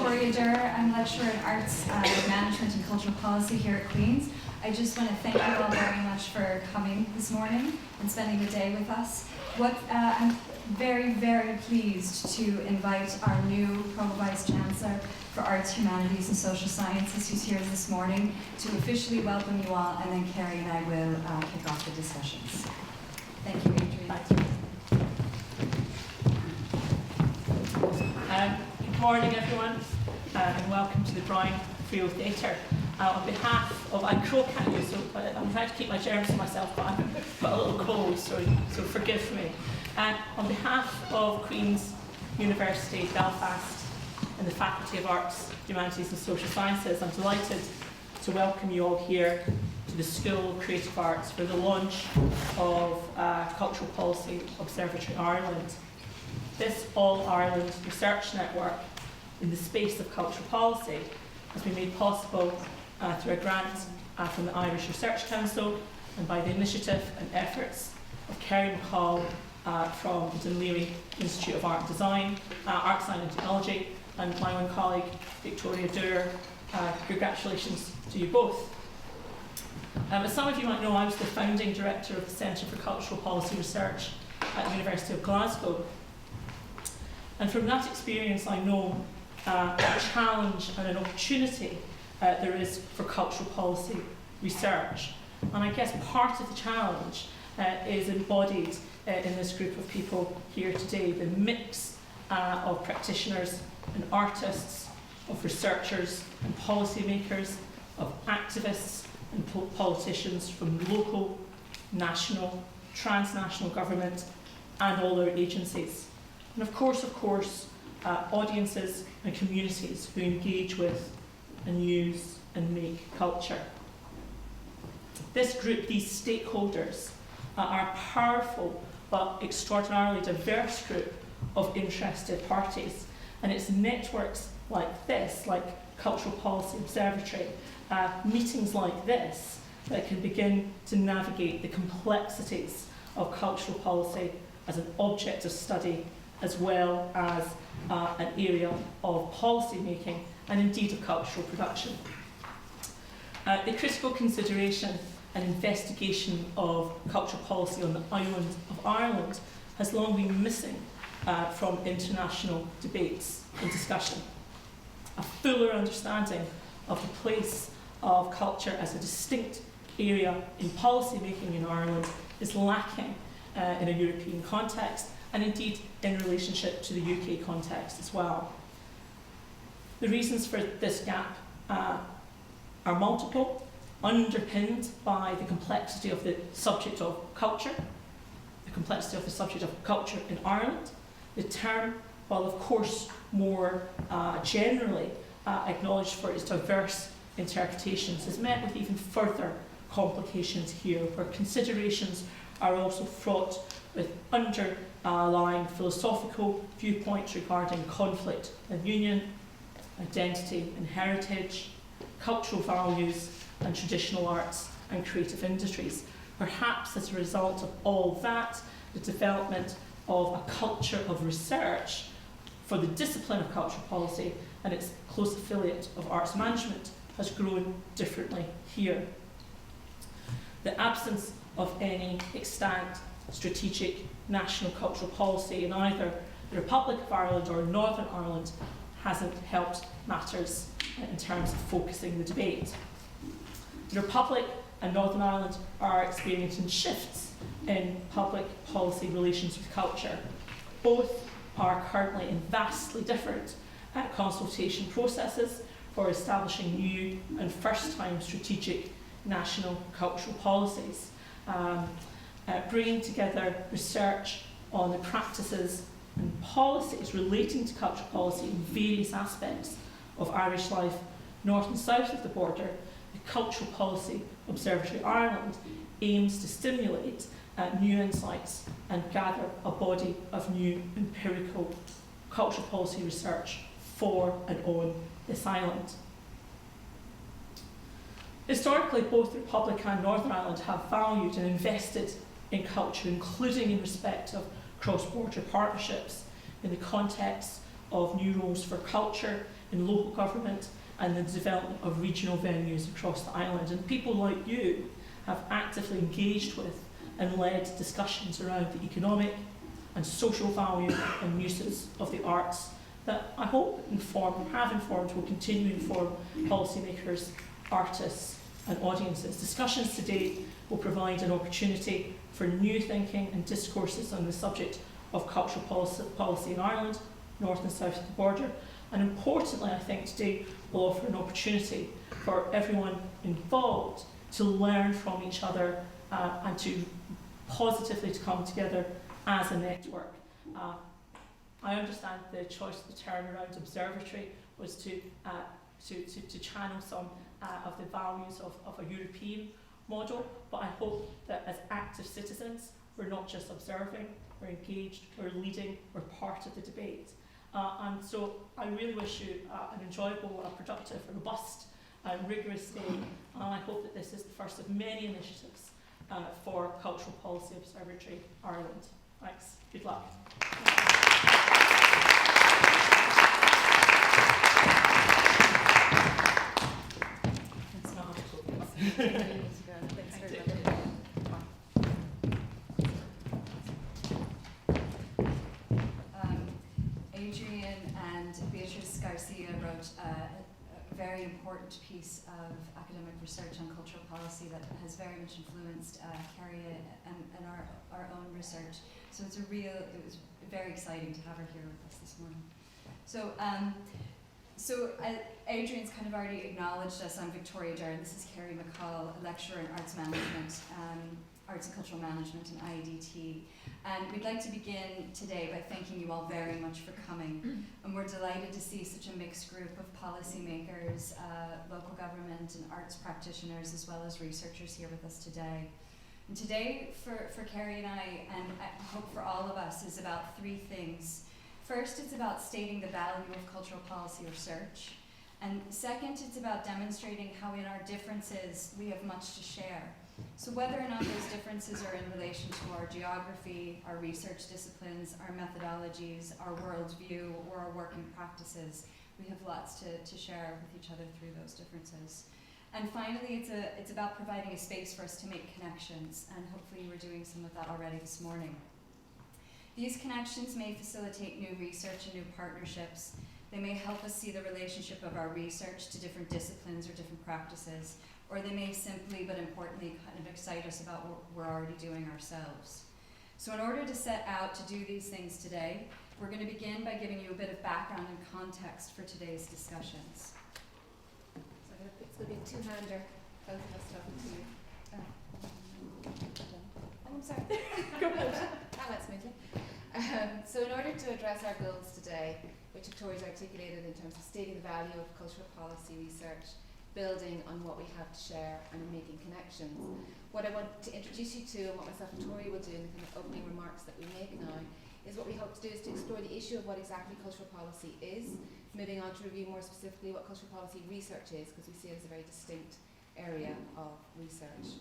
Victoria Durr. I'm a lecturer in Arts Management and Cultural Policy here at Queen's. I just want to thank you all very much for coming this morning and spending the day with us. I'm very, very pleased to invite our new Pro-Vice Chancellor for Arts, Humanities and Social Sciences, who's here this morning, to officially welcome you all, and then Kerry and I will kick off the discussions. Thank you, Adrian. Thank you. Good morning, everyone, and welcome to the Drawing Field Theatre. On behalf of, I croak at you, so I'm trying to keep my germs to myself, but I've got a little cold, so forgive me. On behalf of Queen's University Belfast and the Faculty of Arts, Humanities and Social Sciences, I'm delighted to welcome you all here to the School of Creative Arts for the launch of Cultural Policy Observatory Ireland. This All-Ireland Research Network in the space of cultural policy has been made possible through a grant from the Irish Research Council and by the initiative and efforts of Kerry McCall from the Dunleary Institute of Art and Design, Art, Design and Technology, and my own colleague Victoria Durr. Congratulations to you both. As some of you might know, I was the founding director of the Centre for Cultural Policy Research at the University of Glasgow. And from that experience, I know a challenge and an opportunity there is for cultural policy research. And I guess part of the challenge is embodied in this group of people here today, the mix of practitioners and artists, of researchers and policymakers, of activists and politicians from local, national, transnational government and all their agencies. And of course, audiences and communities who engage with and use and make culture. This group, these stakeholders, are a powerful but extraordinarily diverse group of interested parties. And it's networks like this, like Cultural Policy Observatory, meetings like this, that can begin to navigate the complexities of cultural policy as an object of study, as well as an area of policy making and indeed of cultural production. The critical consideration and investigation of cultural policy on the island of Ireland has long been missing from international debates and discussion. A fuller understanding of the place of culture as a distinct area in policy making in Ireland is lacking in a European context, and indeed in relationship to the UK context as well. The reasons for this gap are multiple, underpinned by the complexity of the subject of culture, the complexity of the subject of culture in Ireland. The term, while of course more generally acknowledged for its diverse interpretations, is met with even further complications here, where considerations are also fraught with underlying philosophical viewpoints regarding conflict and union, identity and heritage, cultural values and traditional arts and creative industries. Perhaps as a result of all that, the development of a culture of research for the discipline of cultural policy and its close affiliate of arts management has grown differently here. The absence of any extant strategic national cultural policy in either the Republic of Ireland or Northern Ireland hasn't helped matters in terms of focusing the debate. The Republic and Northern Ireland are experiencing shifts in public policy relations with culture. Both are currently in vastly different consultation processes for establishing new and first-time strategic national cultural policies, bringing together research on the practices and policies relating to cultural policy in various aspects of Irish life, north and south of the border. The Cultural Policy Observatory Ireland aims to stimulate new insights and gather a body of new empirical cultural policy research for and on this island. Historically, both the Republic and Northern Ireland have valued and invested in culture, including in respect of cross-border partnerships in the context of new roles for culture in local government and the development of regional venues across the island. And people like you have actively engaged with and led discussions around the economic and social value and uses of the arts that I hope have informed, will continue to inform policymakers, artists and audiences. Discussions today will provide an opportunity for new thinking and discourses on the subject of cultural policy in Ireland, north and south of the border. And importantly, I think today will offer an opportunity for everyone involved to learn from each other and to positively to come together as a network. I understand the choice of the term around observatory was to channel some of the values of a European model, but I hope that as active citizens, we're not just observing, we're engaged, we're leading, we're part of the debate. And so I really wish you an enjoyable, productive, robust, rigorous day, and I hope that this is the first of many initiatives for Cultural Policy Observatory Ireland. Thanks. Good luck. Adrian and Beatrice Garcia wrote a very important piece of academic research on cultural policy that has very much influenced Kerry and our own research. So it was very exciting to have her here with us this morning. So Adrian's kind of already acknowledged us. I'm Victoria Dern. This is Kerry McCall, a lecturer in arts management, arts and cultural management in IEDT. And we'd like to begin today by thanking you all very much for coming. And we're delighted to see such a mixed group of policymakers, local government and arts practitioners, as well as researchers here with us today. And today, for Kerry and I hope for all of us, is about three things. First, it's about stating the value of cultural policy research. And second, it's about demonstrating how in our differences we have much to share. So whether or not those differences are in relation to our geography, our research disciplines, our methodologies, our worldview, or our working practices, we have lots to share with each other through those differences. And finally, it's about providing a space for us to make connections, and hopefully you were doing some of that already this morning. These connections may facilitate new research and new partnerships. They may help us see the relationship of our research to different disciplines or different practices, or they may simply, but importantly, kind of excite us about what we're already doing ourselves. So in order to set out to do these things today, we're going to begin by giving you a bit of background and context for today's discussions. So it's going to be a two-hander, both of us talking to you. Oh, I'm sorry. Go ahead. That went smoothly. So in order to address our goals today, which Victoria's articulated in terms of stating the value of cultural policy research, building on what we have to share and making connections. What I want to introduce you to, and what myself and Tori will do in the kind of opening remarks that we make now, is what we hope to do is to explore the issue of what exactly cultural policy is, moving on to review more specifically what cultural policy research is, because we see it as a very distinct area of research.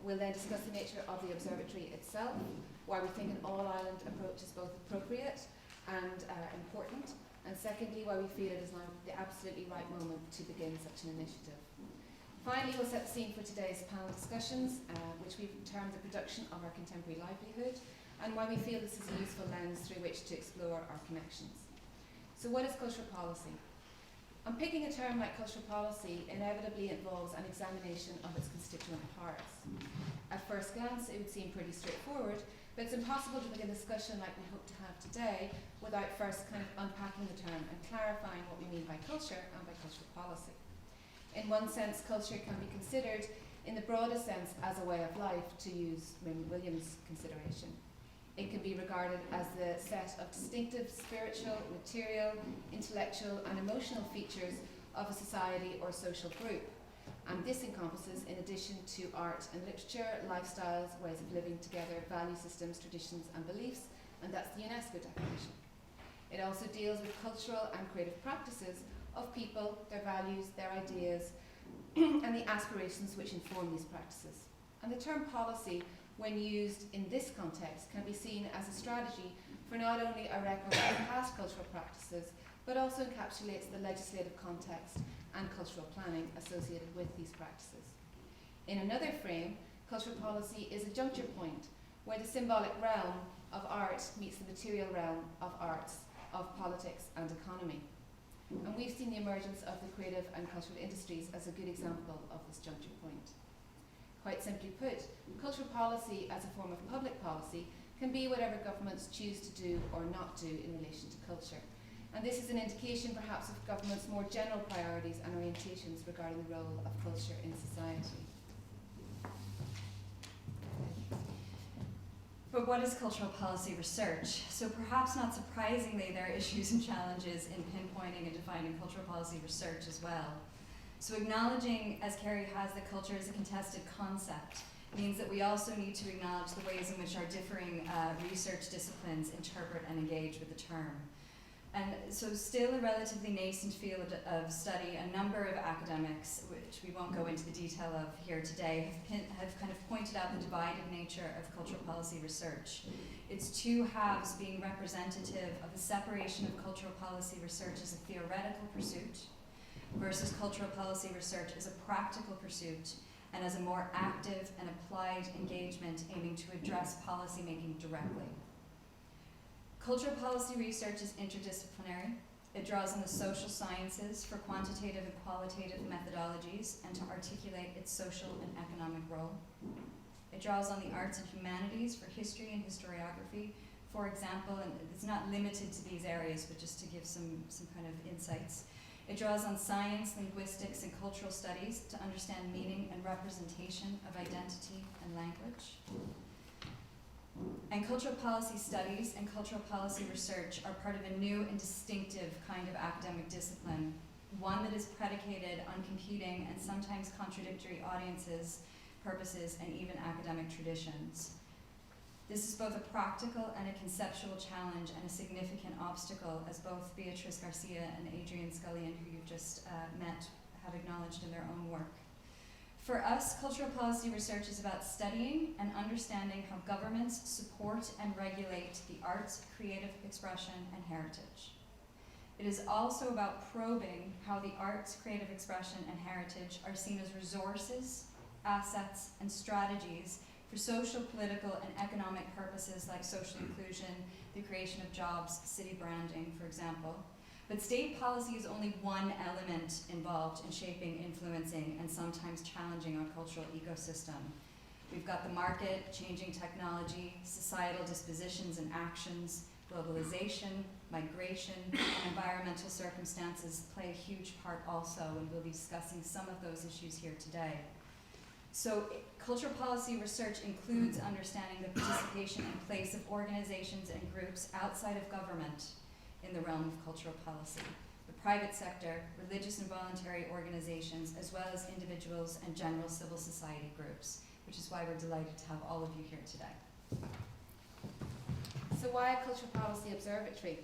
We'll then discuss the nature of the observatory itself, why we think an all-island approach is both appropriate and important, and secondly, why we feel it is now the absolutely right moment to begin such an initiative. Finally, we'll set the scene for today's panel discussions, which we've termed the production of our contemporary livelihood, and why we feel this is a useful lens through which to explore our connections. So what is cultural policy? Unpicking a term like cultural policy inevitably involves an examination of its constituent parts. At first glance, it would seem pretty straightforward, but it's impossible to begin a discussion like we hope to have today without first kind of unpacking the term and clarifying what we mean by culture and by cultural policy. In one sense, culture can be considered in the broadest sense as a way of life, to use Raymond Williams' consideration. It can be regarded as the set of distinctive spiritual, material, intellectual and emotional features of a society or social group. And this encompasses, in addition to art and literature, lifestyles, ways of living together, value systems, traditions and beliefs, and that's the UNESCO definition. It also deals with cultural and creative practices of people, their values, their ideas, and the aspirations which inform these practices. And the term policy, when used in this context, can be seen as a strategy for not only a record of past cultural practices, but also encapsulates the legislative context and cultural planning associated with these practices. In another frame, cultural policy is a juncture point where the symbolic realm of art meets the material realm of arts, of politics and economy. And we've seen the emergence of the creative and cultural industries as a good example of this juncture point. Quite simply put, cultural policy as a form of public policy can be whatever governments choose to do or not do in relation to culture. And this is an indication perhaps of governments' more general priorities and orientations regarding the role of culture in society. But what is cultural policy research? So perhaps not surprisingly, there are issues and challenges in pinpointing and defining cultural policy research as well. So acknowledging, as Kerry has, that culture is a contested concept means that we also need to acknowledge the ways in which our differing research disciplines interpret and engage with the term. And so still a relatively nascent field of study, a number of academics, which we won't go into the detail of here today, have kind of pointed out the divided nature of cultural policy research. Its two halves being representative of the separation of cultural policy research as a theoretical pursuit versus cultural policy research as a practical pursuit and as a more active and applied engagement aiming to address policymaking directly. Cultural policy research is interdisciplinary. It draws on the social sciences for quantitative and qualitative methodologies and to articulate its social and economic role. It draws on the arts and humanities for history and historiography, for example, and it's not limited to these areas, but just to give some kind of insights. It draws on science, linguistics, and cultural studies to understand meaning and representation of identity and language. And cultural policy studies and cultural policy research are part of a new and distinctive kind of academic discipline, one that is predicated on competing and sometimes contradictory audiences, purposes, and even academic traditions. This is both a practical and a conceptual challenge and a significant obstacle, as both Beatrice Garcia and Adrian Scullion, who you've just met, have acknowledged in their own work. For us, cultural policy research is about studying and understanding how governments support and regulate the arts, creative expression, and heritage. It is also about probing how the arts, creative expression, and heritage are seen as resources, assets, and strategies for social, political, and economic purposes like social inclusion, the creation of jobs, city branding, for example. But state policy is only one element involved in shaping, influencing, and sometimes challenging our cultural ecosystem. We've got the market, changing technology, societal dispositions and actions, globalization, migration, and environmental circumstances play a huge part also, and we'll be discussing some of those issues here today. So cultural policy research includes understanding the participation and place of organizations and groups outside of government in the realm of cultural policy, the private sector, religious and voluntary organizations, as well as individuals and general civil society groups, which is why we're delighted to have all of you here today. So why a cultural policy observatory?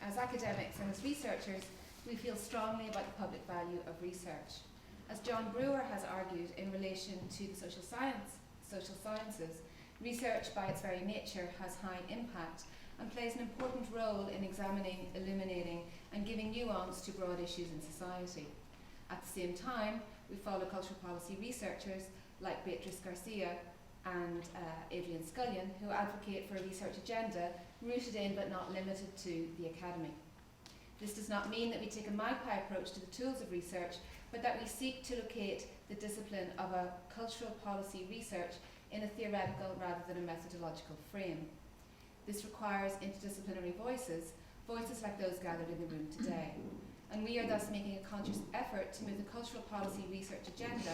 As academics and as researchers, we feel strongly about the public value of research. As John Brewer has argued in relation to the social sciences, research by its very nature has high impact and plays an important role in examining, illuminating, and giving nuance to broad issues in society. At the same time, we follow cultural policy researchers like Beatrice Garcia and Adrian Scullion, who advocate for a research agenda rooted in but not limited to the academy. This does not mean that we take a magpie approach to the tools of research, but that we seek to locate the discipline of a cultural policy research in a theoretical rather than a methodological frame. This requires interdisciplinary voices like those gathered in the room today. And we are thus making a conscious effort to move the cultural policy research agenda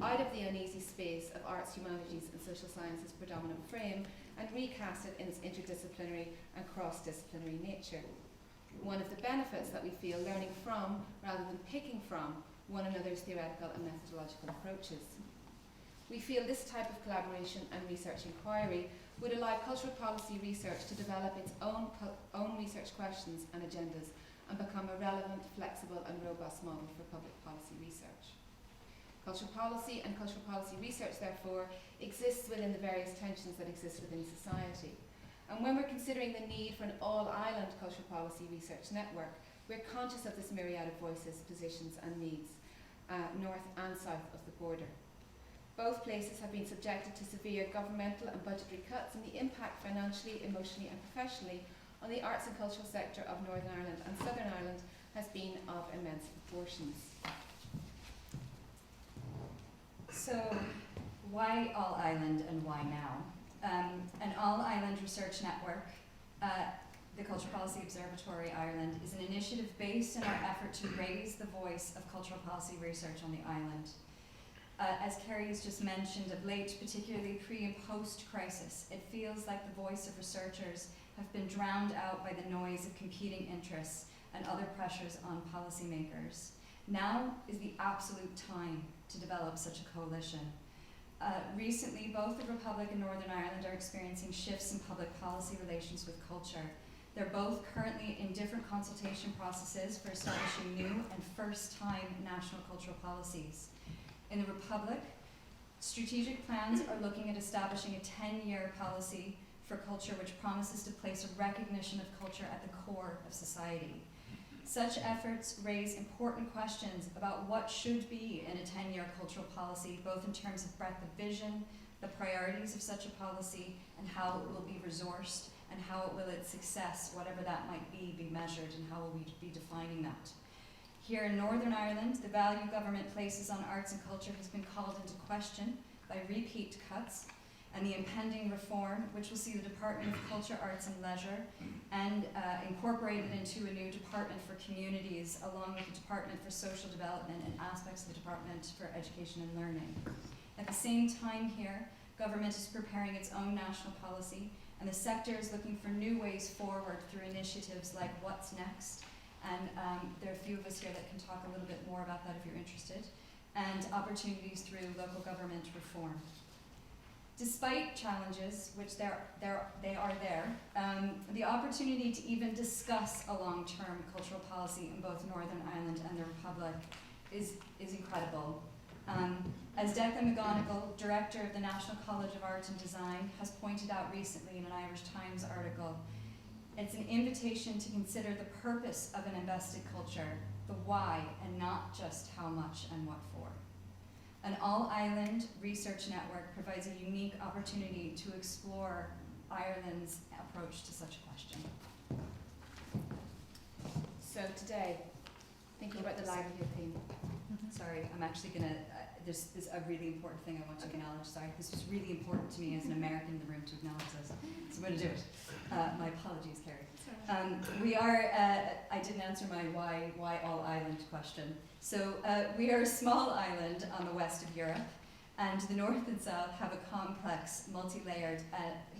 out of the uneasy space of arts, humanities, and social sciences' predominant frame and recast it in its interdisciplinary and cross-disciplinary nature. One of the benefits that we feel learning from, rather than picking from, one another's theoretical and methodological approaches. We feel this type of collaboration and research inquiry would allow cultural policy research to develop its own research questions and agendas and become a relevant, flexible and robust model for public policy research. Cultural policy and cultural policy research, therefore, exists within the various tensions that exist within society. And when we're considering the need for an all-island cultural policy research network, we're conscious of this myriad of voices, positions and needs, north and south of the border. Both places have been subjected to severe governmental and budgetary cuts, and the impact financially, emotionally and professionally on the arts and cultural sector of Northern Ireland and Southern Ireland has been of immense proportions. So, why All Island and why now? An All Island Research Network, the Cultural Policy Observatory Ireland, is an initiative based in our effort to raise the voice of cultural policy research on the island. As Kerry has just mentioned, of late, particularly pre and post-crisis, it feels like the voice of researchers have been drowned out by the noise of competing interests and other pressures on policymakers. Now is the absolute time to develop such a coalition. Recently, both the Republic and Northern Ireland are experiencing shifts in public policy relations with culture. They're both currently in different consultation processes for establishing new and first-time national cultural policies. In the Republic, strategic plans are looking at establishing a 10-year policy for culture which promises to place a recognition of culture at the core of society. Such efforts raise important questions about what should be in a 10-year cultural policy, both in terms of breadth of vision, the priorities of such a policy, and how it will be resourced, and how will its success, whatever that might be measured, and how will we be defining that. Here in Northern Ireland, the value government places on arts and culture has been called into question by repeat cuts and the impending reform, which will see the Department of Culture, Arts and Leisure and incorporated into a new Department for Communities, along with the Department for Social Development and aspects of the Department for Education and Learning. At the same time here, government is preparing its own national policy, and the sector is looking for new ways forward through initiatives like What's Next, and there are a few of us here that can talk a little bit more about that if you're interested, and opportunities through local government reform. Despite challenges, which they are there, the opportunity to even discuss a long-term cultural policy in both Northern Ireland and the Republic is incredible. As Declan McGonigal, director of the National College of Art and Design, has pointed out recently in an Irish Times article, it's an invitation to consider the purpose of an invested culture, the why, and not just how much and what for. An all-island research network provides a unique opportunity to explore Ireland's approach to such a question. So today, thinking about the livelihood theme. Sorry, I'm actually going to, there's a really important thing I want to acknowledge. Sorry, this was really important to me as an American in the room to acknowledge this. So I'm going to do it. My apologies, Kerry. We are, I didn't answer my why all island question. So we are a small island on the west of Europe, and the north and south have a complex, multi-layered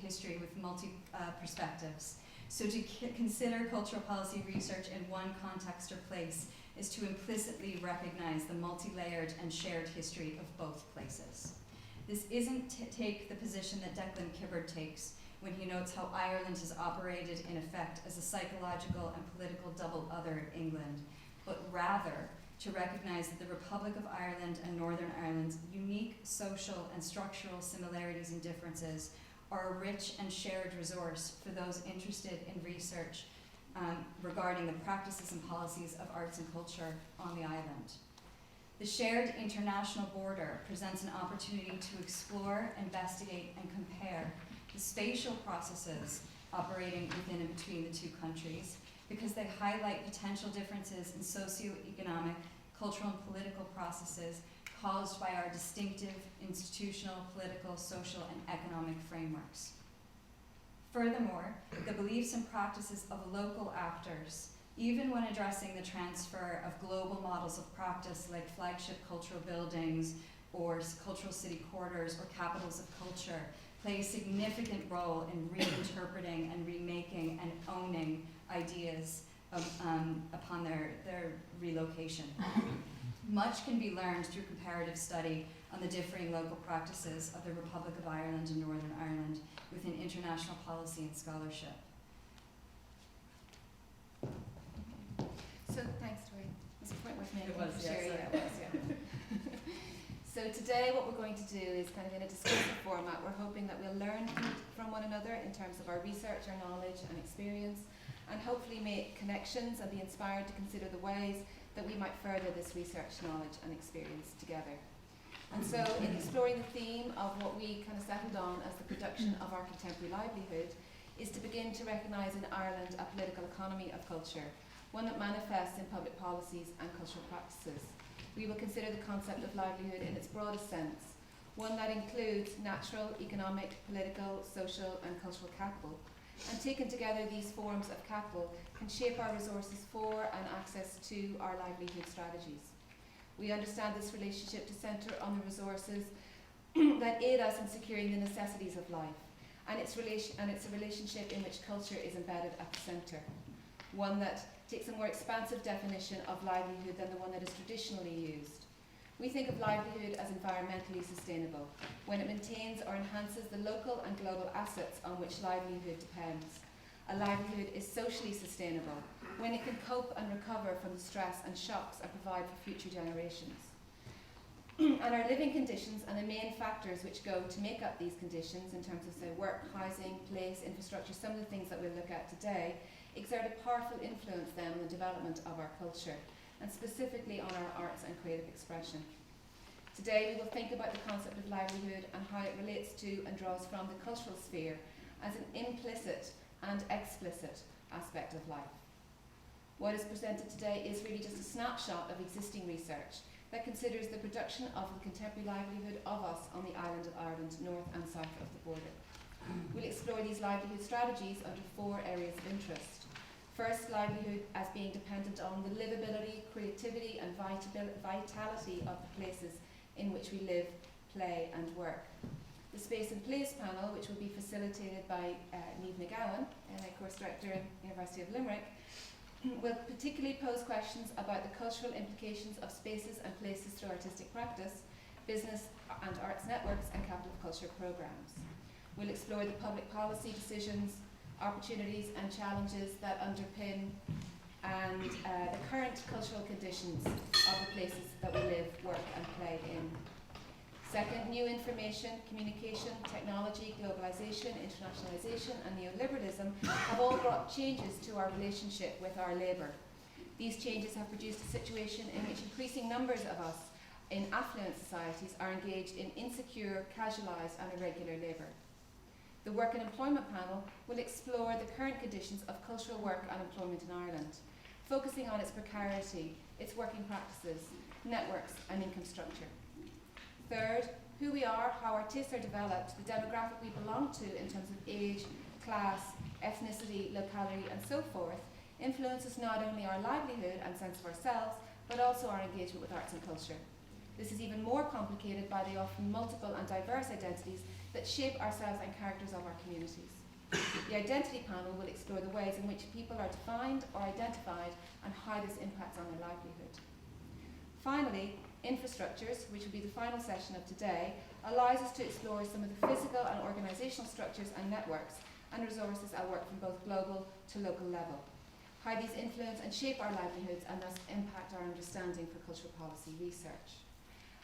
history with multi-perspectives. So to consider cultural policy research in one context or place is to implicitly recognize the multi-layered and shared history of both places. This isn't to take the position that Declan Kibbard takes when he notes how Ireland has operated in effect as a psychological and political double other England, but rather to recognize that the Republic of Ireland and Northern Ireland's unique social and structural similarities and differences are a rich and shared resource for those interested in research regarding the practices and policies of arts and culture on the island. The shared international border presents an opportunity to explore, investigate, and compare the spatial processes operating within and between the two countries, because they highlight potential differences in socio-economic, cultural, and political processes caused by our distinctive institutional, political, social, and economic frameworks. Furthermore, the beliefs and practices of local actors, even when addressing the transfer of global models of practice like flagship cultural buildings or cultural city quarters or capitals of culture, play a significant role in reinterpreting and remaking and owning ideas upon their relocation. Much can be learned through comparative study on the differing local practices of the Republic of Ireland and Northern Ireland within international policy and scholarship. So thanks, Tori. It was a point worth making. It was, yes, Sherry, sorry. yeah, it was, yeah. So So today what we're going to do is kind of in a discussion format. We're hoping that we'll learn from one another in terms of our research, our knowledge and experience, and hopefully make connections and be inspired to consider the ways that we might further this research, knowledge and experience together. And so in exploring the theme of what we kind of settled on as the production of our contemporary livelihood is to begin to recognise in Ireland a political economy of culture, one that manifests in public policies and cultural practices. We will consider the concept of livelihood in its broadest sense, one that includes natural, economic, political, social and cultural capital. And taken together, these forms of capital can shape our resources for and access to our livelihood strategies. We understand this relationship to centre on the resources that aid us in securing the necessities of life, and it's a relationship in which culture is embedded at the centre, one that takes a more expansive definition of livelihood than the one that is traditionally used. We think of livelihood as environmentally sustainable, when it maintains or enhances the local and global assets on which livelihood depends. A livelihood is socially sustainable, when it can cope and recover from the stress and shocks and provide for future generations. And our living conditions and the main factors which go to make up these conditions in terms of, say, work, housing, place, infrastructure, some of the things that we'll look at today, exert a powerful influence then on the development of our culture, and specifically on our arts and creative expression. Today we will think about the concept of livelihood and how it relates to and draws from the cultural sphere as an implicit and explicit aspect of life. What is presented today is really just a snapshot of existing research that considers the production of the contemporary livelihood of us on the island of Ireland, north and south of the border. We'll explore these livelihood strategies under 4 areas of interest. First, livelihood as being dependent on the livability, creativity and vitality of the places in which we live, play and work. The Space and Place panel, which will be facilitated by Niamh McGowan, MA Course Director at the University of Limerick, will particularly pose questions about the cultural implications of spaces and places through artistic practice, business and arts networks and capital culture programmes. We'll explore the public policy decisions, opportunities and challenges that underpin and the current cultural conditions of the places that we live, work and play in. Second, new information, communication, technology, globalisation, internationalisation and neoliberalism have all brought changes to our relationship with our labour. These changes have produced a situation in which increasing numbers of us in affluent societies are engaged in insecure, casualised and irregular labour. The Work and Employment panel will explore the current conditions of cultural work and employment in Ireland, focusing on its precarity, its working practices, networks and income structure. Third, who we are, how our tastes are developed, the demographic we belong to in terms of age, class, ethnicity, locality and so forth influences not only our livelihood and sense of ourselves, but also our engagement with arts and culture. This is even more complicated by the often multiple and diverse identities that shape ourselves and characters of our communities. The Identity panel will explore the ways in which people are defined or identified and how this impacts on their livelihood. Finally, infrastructures, which will be the final session of today, allows us to explore some of the physical and organisational structures and networks and resources at work from both global to local level, how these influence and shape our livelihoods and thus impact our understanding for cultural policy research.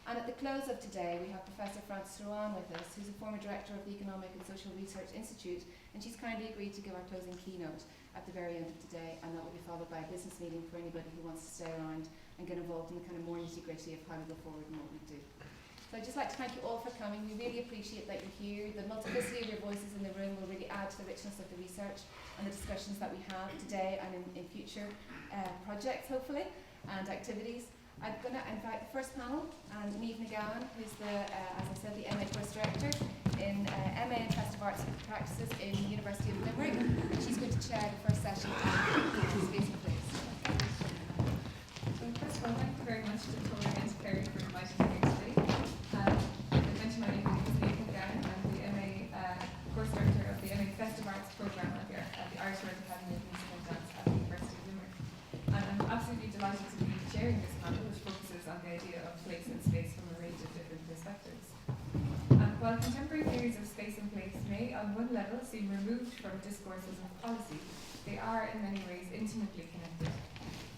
And at the close of today, we have Professor Frances Rowan with us, who's a former director of the Economic and Social Research Institute, and she's kindly agreed to give our closing keynote at the very end of today, and that will be followed by a business meeting for anybody who wants to stay around and get involved in the kind of more nitty-gritty of how we go forward and what we do. So I'd just like to thank you all for coming. We really appreciate that you're here. The multiplicity of your voices in the room will really add to the richness of the research and the discussions that we have today and in future projects, hopefully, and activities. I'm going to invite the first panel, and Niamh McGowan, who's as I said, the MA Course Director in MA in Festive Arts Practices in the University of Limerick. And she's going to chair the first session on Space and Place. So first of all, thank you very much to Victoria and to Kerry for inviting me here today. As I mentioned, my name is Niamh McGowan. I'm the MA Course Director of the MA Festive Arts Programme at the Irish Art Academy of Music and Dance at the University of Limerick. And I'm absolutely delighted to be chairing this panel, which focuses on the idea of place and space from a range of different perspectives. While contemporary theories of space and place may, on one level, seem removed from discourses of policy, they are in many ways intimately connected.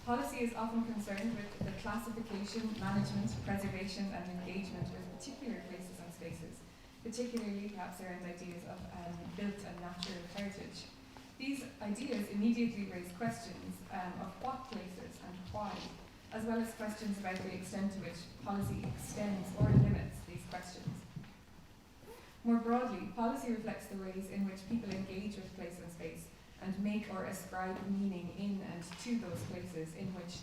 Policy is often concerned with the classification, management, preservation and engagement with particular places and spaces, particularly perhaps around ideas of built and natural heritage. These ideas immediately raise questions of what places and why, as well as questions about the extent to which policy extends or limits these questions. More broadly, policy reflects the ways in which people engage with place and space and make or ascribe meaning in and to those places in which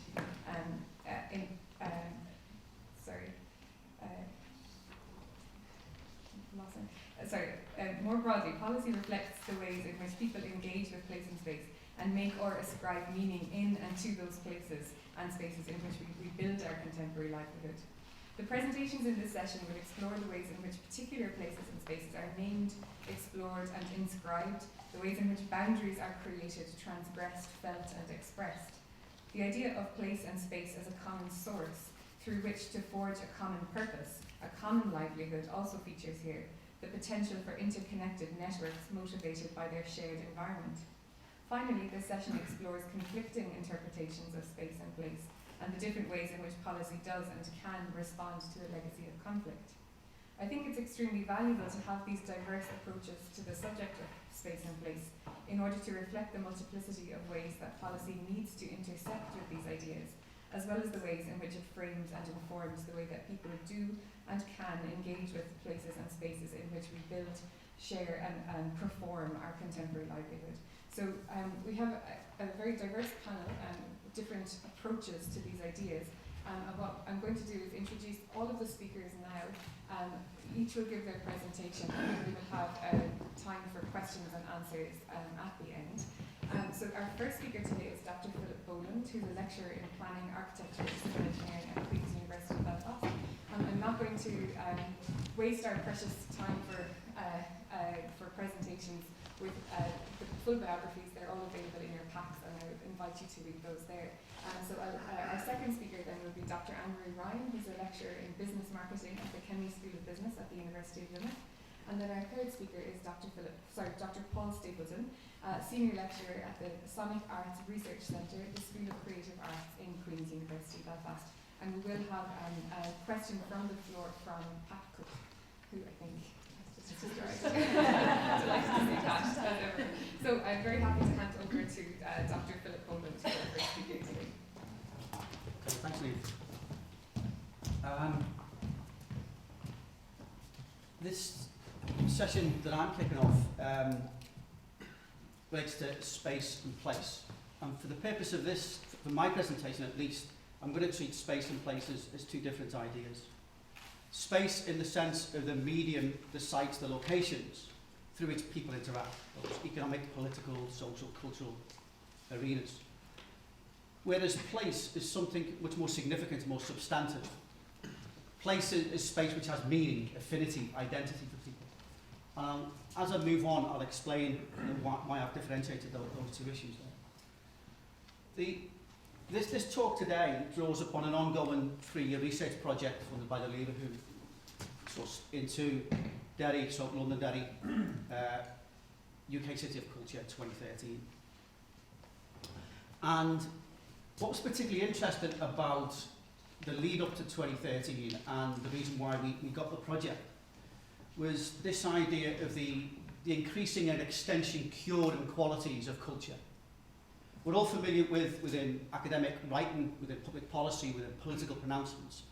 more broadly, policy reflects the ways in which people engage with place and space and make or ascribe meaning in and to those places and spaces in which we build our contemporary livelihood. The presentations in this session will explore the ways in which particular places and spaces are named, explored and inscribed, the ways in which boundaries are created, transgressed, felt and expressed. The idea of place and space as a common source through which to forge a common purpose, a common livelihood also features here, the potential for interconnected networks motivated by their shared environment. Finally, this session explores conflicting interpretations of space and place and the different ways in which policy does and can respond to a legacy of conflict. I think it's extremely valuable to have these diverse approaches to the subject of space and place in order to reflect the multiplicity of ways that policy needs to intersect with these ideas, as well as the ways in which it frames and informs the way that people do and can engage with places and spaces in which we build, share and perform our contemporary livelihood. So we have a very diverse panel and different approaches to these ideas. And what I'm going to do is introduce all of the speakers now. Each will give their presentation and then we will have time for questions and answers at the end. So our first speaker today is Dr. Philip Boland, who's a lecturer in planning, architecture, civil engineering at Queen's University Belfast. I'm not going to waste our precious time for presentations with the full biographies. They're all available in your packs and I would invite you to read those there. Our second speaker then will be Dr. Anne-Marie Ryan, who's a lecturer in business marketing at the Kenny School of Business at the University of Limerick. And then our third speaker is Dr. Paul Stapleton, senior lecturer at the Sonic Arts Research Centre, the School of Creative Arts in Queen's University Belfast. And we will have a question from the floor from Pat Cook, who I think has just delighted to see Pat as ever. So I'm very happy to hand over to Dr. Philip Boland, who is our first speaker today. Okay, thanks, Lee. This session that I'm kicking off relates to space and place. And for the purpose of this, for my presentation at least, I'm going to treat space and place as two different ideas. Space in the sense of the medium, the sites, the locations through which people interact, those economic, political, social, cultural arenas. Whereas place is something much more significant, more substantive. Place is space which has meaning, affinity, identity for people. As I move on, I'll explain why I've differentiated those two issues there. This talk today draws upon an ongoing 3-year research project funded by the Lever Who into Derry, London Derry, UK City of Culture 2013. And what was particularly interesting about the lead up to 2013 and the reason why we got the project was this idea of the increasing and extension curing qualities of culture. We're all familiar with, within academic writing, within public policy, within political pronouncements,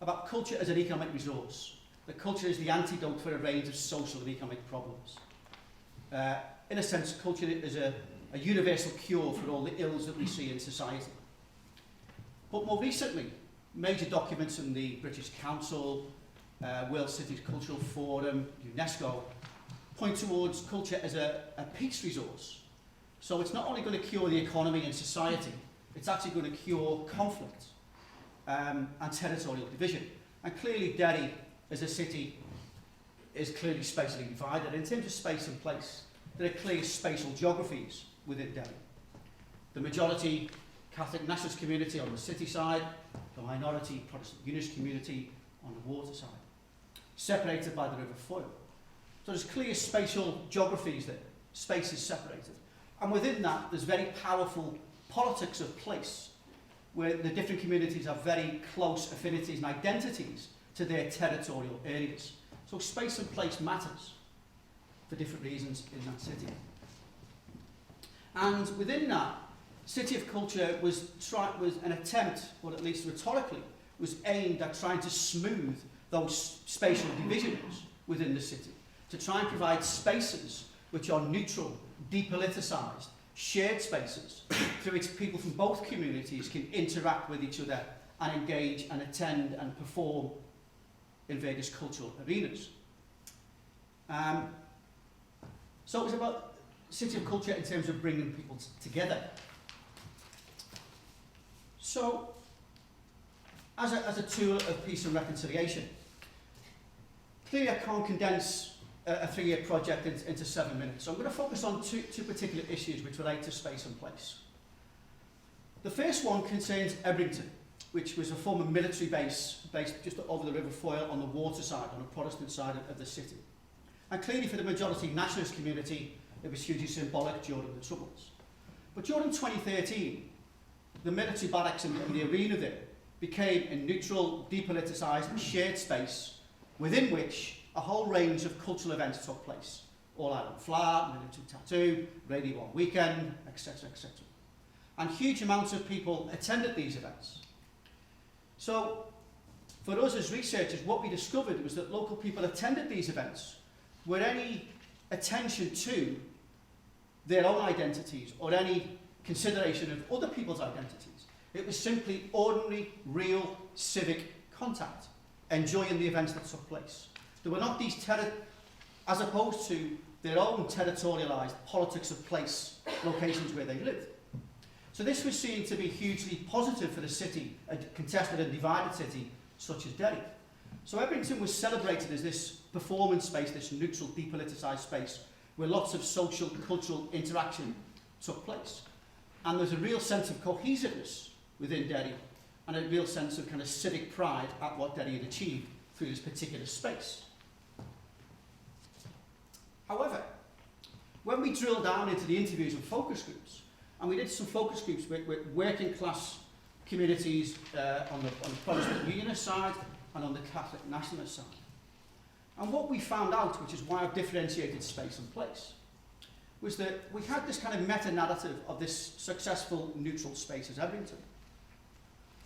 about culture as an economic resource. That culture is the antidote for a range of social and economic problems. In a sense, culture is a universal cure for all the ills that we see in society. But more recently, major documents from the British Council, World Cities Cultural Forum, UNESCO, point towards culture as a peace resource. So it's not only going to cure the economy and society, it's actually going to cure conflict and territorial division. And clearly Derry, as a city, is clearly spatially divided. In terms of space and place, there are clear spatial geographies within Derry. The majority Catholic nationalist community on the city side, the minority Protestant unionist community on the water side, separated by the River Foyle. So there's clear spatial geographies there. Space is separated. And within that, there's very powerful politics of place, where the different communities have very close affinities and identities to their territorial areas. So space and place matters for different reasons in that city. And within that, City of Culture was an attempt, or at least rhetorically, was aimed at trying to smooth those spatial divisions within the city, to try and provide spaces which are neutral, depoliticised, shared spaces through which people from both communities can interact with each other and engage and attend and perform in various cultural arenas. So it was about City of Culture in terms of bringing people together. So, as a tool of peace and reconciliation, clearly I can't condense a 3-year project into 7 minutes. So I'm going to focus on two particular issues which relate to space and place. The first one concerns Ebrington, which was a former military base based just over the River Foyle on the water side, on the Protestant side of the city. And clearly for the majority nationalist community, it was hugely symbolic during the Troubles. But during 2013, the military barracks and the arena there became a neutral, depoliticised, shared space within which a whole range of cultural events took place. All Ireland Flag, Military Tattoo, Radio One Weekend, etc., etc. And huge amounts of people attended these events. So, for us as researchers, what we discovered was that local people attended these events without any attention to their own identities or any consideration of other people's identities. It was simply ordinary, real, civic contact, enjoying the events that took place. There were not these as opposed to their own territorialised politics of place, locations where they lived. So this was seen to be hugely positive for the city, a contested and divided city such as Derry. So Ebrington was celebrated as this performance space, this neutral, depoliticised space, where lots of social, cultural interaction took place. And there's a real sense of cohesiveness within Derry, and a real sense of kind of civic pride at what Derry had achieved through this particular space. However, when we drill down into the interviews and focus groups, and we did some focus groups with working class communities on the Protestant Unionist side and on the Catholic Nationalist side. And what we found out, which is why I've differentiated space and place, was that we had this kind of meta-narrative of this successful neutral space as Ebrington.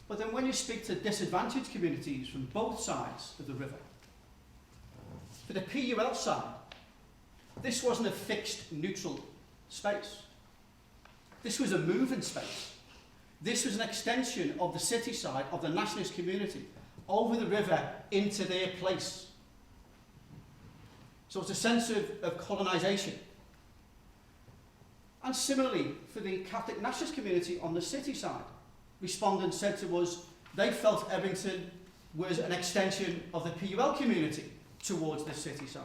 But then when you speak to disadvantaged communities from both sides of the river, for the PUL side, this wasn't a fixed neutral space. This was a moving space. This was an extension of the city side of the nationalist community over the river into their place. So it's a sense of colonisation. And similarly, for the Catholic nationalist community on the city side, respondents said to us they felt Ebrington was an extension of the PUL community towards the city side.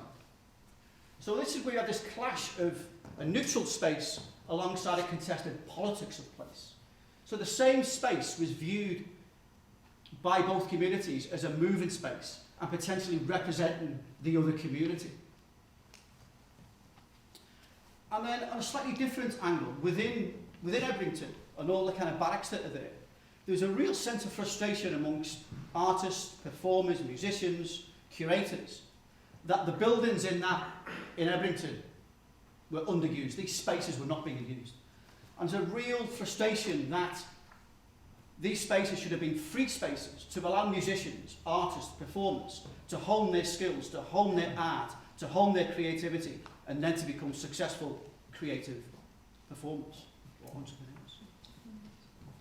So this is where you have this clash of a neutral space alongside a contested politics of place. So the same space was viewed by both communities as a moving space and potentially representing the other community. And then on a slightly different angle, within Ebrington and all the kind of barracks that are there, there's a real sense of frustration amongst artists, performers, musicians, curators, that the buildings in Ebrington were underused. These spaces were not being used. And there's a real frustration that these spaces should have been free spaces to allow musicians, artists, performers to hone their skills, to hone their art, to hone their creativity, and then to become successful creative performers or entrepreneurs.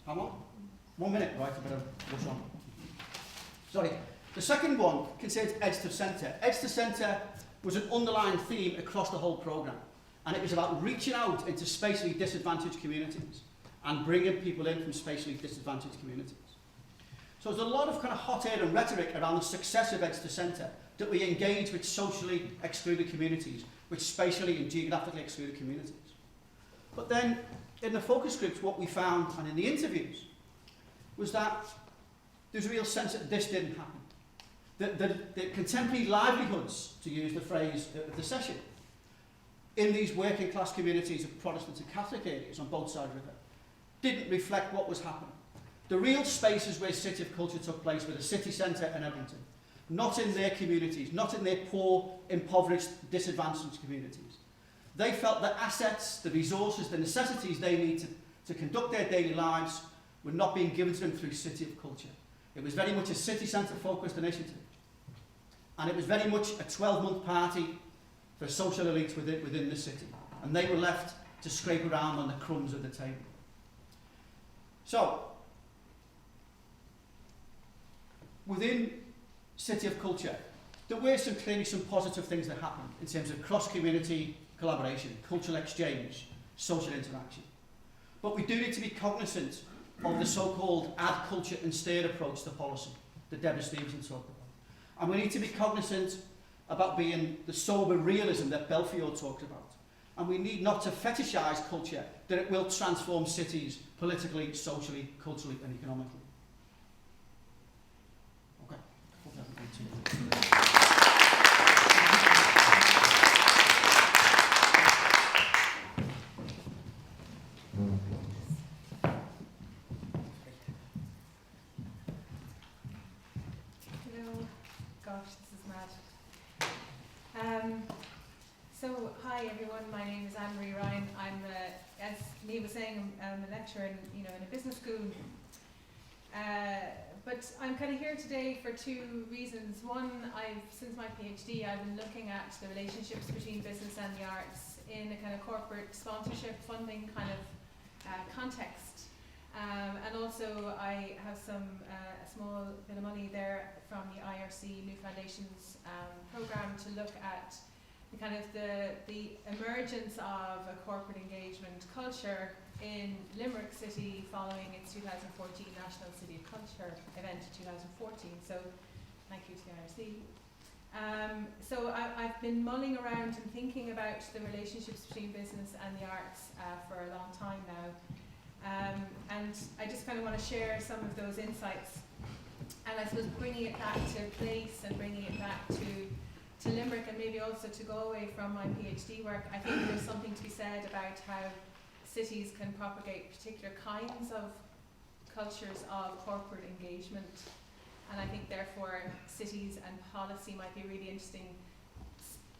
How long? 1 minute, right? I better rush on. Sorry. The second one concerns Edge to Centre. Edge to Centre was an underlying theme across the whole programme, and it was about reaching out into spatially disadvantaged communities and bringing people in from spatially disadvantaged communities. So there's a lot of kind of hot air and rhetoric around the success of Edge to Centre, that we engage with socially excluded communities, with spatially and geographically excluded communities. But then, in the focus groups, what we found, and in the interviews, was that there's a real sense that this didn't happen. The contemporary livelihoods, to use the phrase of the session, in these working class communities of Protestant and Catholic areas on both sides of the river, didn't reflect what was happening. The real spaces where City of Culture took place were the city centre and Ebrington. not in their communities, not in their poor, impoverished, disadvantaged communities. They felt the assets, the resources, the necessities they need to conduct their daily lives were not being given to them through City of Culture. It was very much a city centre focused initiative. And it was very much a 12-month party for social elites within the city. And they were left to scrape around on the crumbs of the table. So, within City of Culture, there were clearly some positive things that happened in terms of cross-community collaboration, cultural exchange, social interaction. But we do need to be cognizant of the so-called add culture and steer approach to policy that Deborah Stevenson talked about. And we need to be cognizant about being the sober realism that Belfiore talked about. And we need not to fetishise culture, that it will transform cities politically, socially, culturally and economically. Okay. Hello. Gosh, this is mad. So, hi everyone. My name is Anne-Marie Ryan. I'm, as Lee was saying, I'm a lecturer in a business school. But I'm kind of here today for two reasons. One, since my PhD, I've been looking at the relationships between business and the arts in a kind of corporate sponsorship funding kind of context. And also I have a small bit of money there from the IRC New Foundations programme to look at the kind of the emergence of a corporate engagement culture in Limerick City following its 2014 National City of Culture event in 2014. So thank you to the IRC. So I've been mulling around and thinking about the relationships between business and the arts for a long time now. And I just kind of want to share some of those insights. And I suppose bringing it back to place and bringing it back to Limerick, and maybe also to Galway from my PhD work, I think there's something to be said about how cities can propagate particular kinds of cultures of corporate engagement. And I think therefore cities and policy might be a really interesting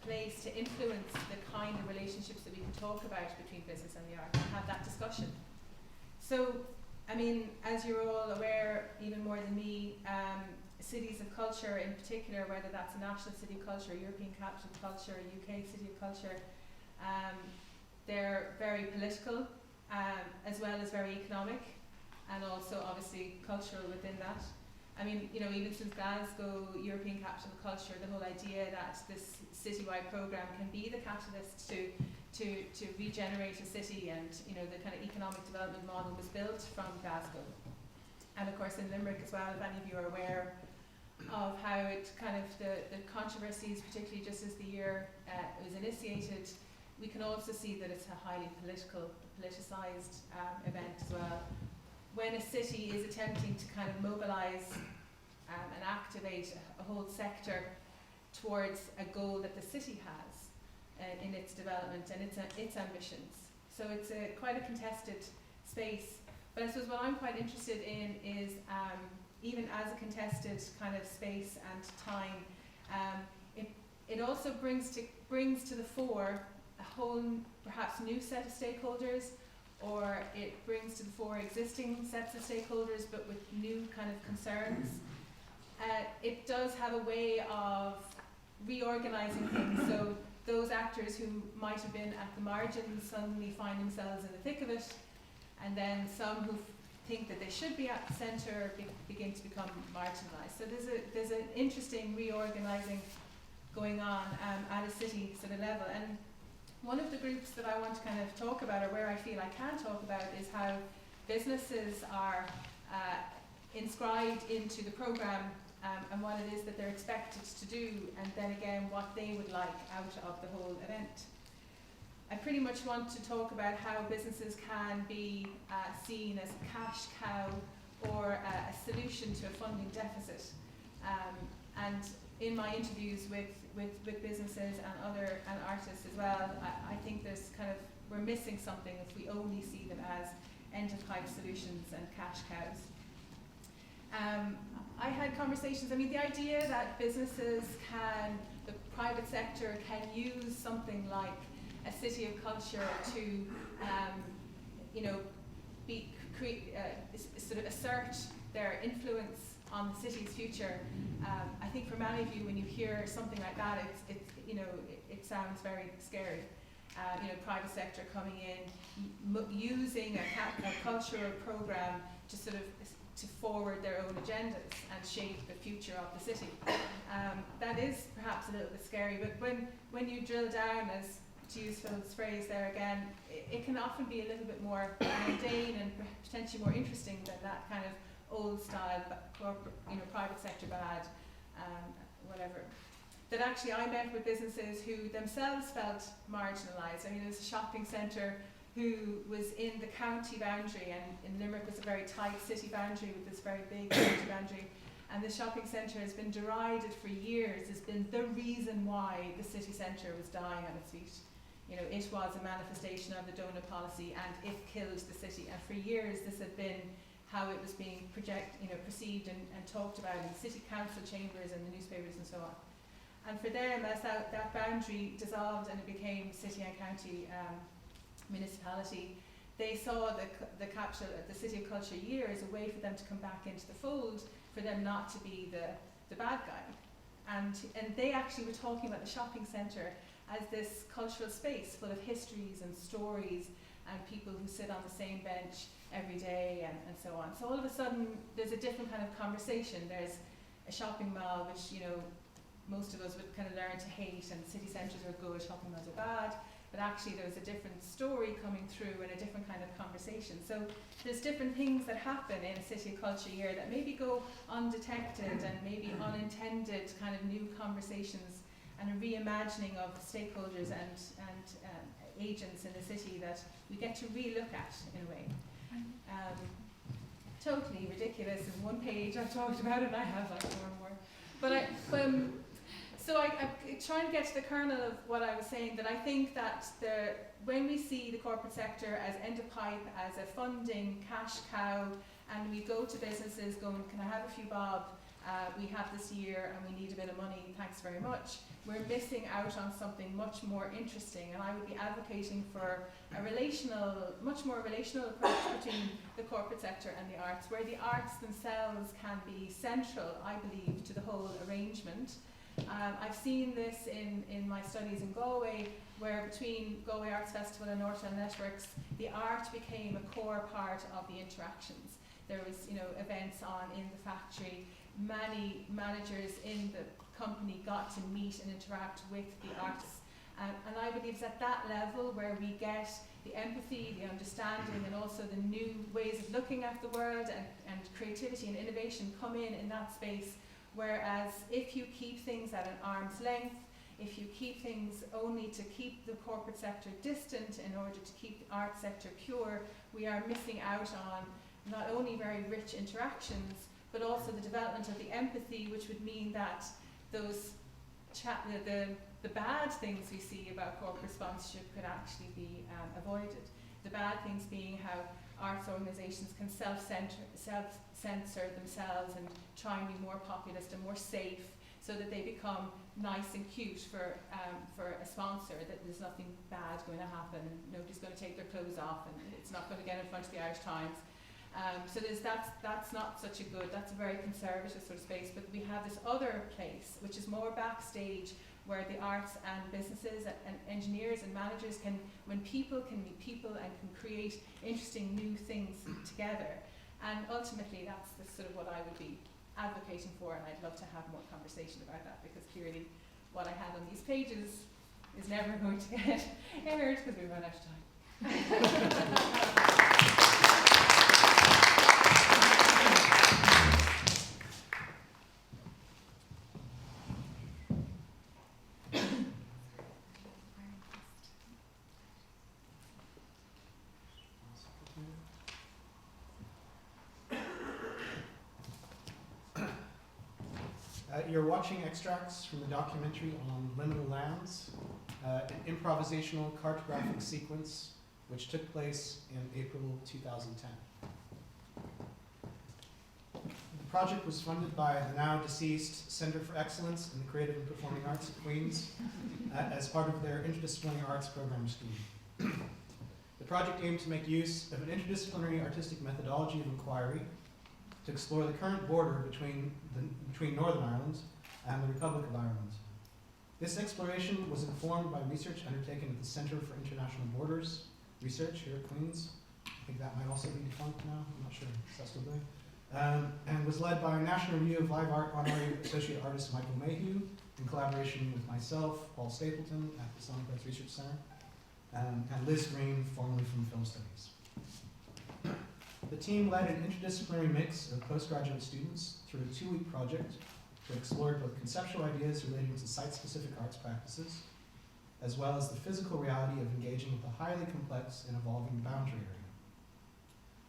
place to influence the kind of relationships that we can talk about between business and the arts and have that discussion. So, I mean, as you're all aware, even more than me, cities of culture in particular, whether that's a national city of culture, European capital of culture, UK city of culture, they're very political, as well as very economic, and also obviously cultural within that. I mean, even since Glasgow, European capital of culture, the whole idea that this citywide programme can be the catalyst to regenerate a city, and the kind of economic development model was built from Glasgow. And of course in Limerick as well, if any of you are aware of how it kind of, the controversies, particularly just as the year was initiated, we can also see that it's a highly politicised event as well. When a city is attempting to kind of mobilise and activate a whole sector towards a goal that the city has in its development and its ambitions. So it's quite a contested space. But I suppose what I'm quite interested in is, even as a contested kind of space and time, it also brings to the fore a whole perhaps new set of stakeholders, or it brings to the fore existing sets of stakeholders but with new kind of concerns. It does have a way of reorganising things, so those actors who might have been at the margins suddenly find themselves in the thick of it, and then some who think that they should be at the centre begin to become marginalised. So there's an interesting reorganising going on at a city sort of level. And one of the groups that I want to kind of talk about, or where I feel I can talk about, is how businesses are inscribed into the programme, and what it is that they're expected to do, and then again what they would like out of the whole event. I pretty much want to talk about how businesses can be seen as a cash cow or a solution to a funding deficit. And in my interviews with businesses and artists as well, I think there's we're missing something if we only see them as end-of-pipe solutions and cash cows. I had conversations, I mean, the idea that businesses can, the private sector can use something like a city of culture to, you know, sort of assert their influence on the city's future. I think for many of you, when you hear something like that, it sounds very scary. You know, private sector coming in, using a cultural program to sort of to forward their own agendas and shape the future of the city. That is perhaps a little bit scary, but when you drill down, as to use Phil's phrase there again, it can often be a little bit more mundane and potentially more interesting than that kind of old style corporate, you know, private sector bad, whatever. That actually I met with businesses who themselves felt marginalised. I mean, there's a shopping centre who was in the county boundary, and in Limerick was a very tight city boundary with this very big county boundary, and the shopping centre has been derided for years as been the reason why the city centre was dying on its feet. You know, it was a manifestation of the donut policy and it killed the city, and for years this had been how it was being perceived and talked about in the city council chambers and the newspapers and so on. And for them, as that boundary dissolved and it became city and county municipality, they saw the City of Culture year as a way for them to come back into the fold, for them not to be the bad guy. And they actually were talking about the shopping centre as this cultural space full of histories and stories and people who sit on the same bench every day and so on. So all of a sudden there's a different kind of conversation. There's a shopping mall which, you know, most of us would kind of learn to hate, and city centres are good, shopping malls are bad, but actually there's a different story coming through and a different kind of conversation. So there's different things that happen in a City of Culture year that maybe go undetected and maybe unintended kind of new conversations and a reimagining of stakeholders and agents in the city that we get to re-look at in a way. Totally ridiculous. In one page I've talked about it, I have like more and more. But so I try to get to the kernel of what I was saying, that I think that when we see the corporate sector as end of pipe, as a funding cash cow, and we go to businesses going, can I have a few bob? We have this year and we need a bit of money, thanks very much. We're missing out on something much more interesting, and I would be advocating for a much more relational approach between the corporate sector and the arts, where the arts themselves can be central, I believe, to the whole arrangement. I've seen this in my studies in Galway, where between Galway Arts Festival and Northland Networks, the art became a core part of the interactions. There was, you know, events on in the factory. Many managers in the company got to meet and interact with the artists. And I believe it's at that level where we get the empathy, the understanding, and also the new ways of looking at the world, and creativity and innovation come in that space. Whereas if you keep things at an arm's length, if you keep things only to keep the corporate sector distant in order to keep the art sector pure, we are missing out on not only very rich interactions, but also the development of the empathy, which would mean that those the bad things we see about corporate sponsorship could actually be avoided. The bad things being how arts organisations can self-censor themselves and try and be more populist and more safe, so that they become nice and cute for a sponsor, that there's nothing bad going to happen, nobody's going to take their clothes off, and it's not going to get in front of the Irish Times. So that's not such a good, that's a very conservative sort of space, but we have this other place which is more backstage, where the arts and businesses and engineers and managers can, when people can meet people and can create interesting new things together. And ultimately that's sort of what I would be advocating for, and I'd love to have more conversation about that, because clearly what I had on these pages is never going to get aired because we run out of time. You're watching extracts from the documentary on Liminal Lands, an improvisational cartographic sequence which took place in April 2010. The project was funded by the now deceased Center for Excellence in the Creative and Performing Arts at Queen's as part of their interdisciplinary arts program scheme. The project aimed to make use of an interdisciplinary artistic methodology of inquiry to explore the current border between Northern Ireland and the Republic of Ireland. This exploration was informed by research undertaken at the Center for International Borders Research here at Queen's. I think that might also be defunct now, I'm not sure, is that still there? And was led by National Review of Live Art Honorary Associate Artist Michael Mayhew in collaboration with myself, Paul Stapleton at the Sonic Arts Research Center, and Liz Green, formerly from Film Studies. The team led an interdisciplinary mix of postgraduate students through a 2-week project that explored both conceptual ideas relating to site-specific arts practices, as well as the physical reality of engaging with a highly complex and evolving boundary area.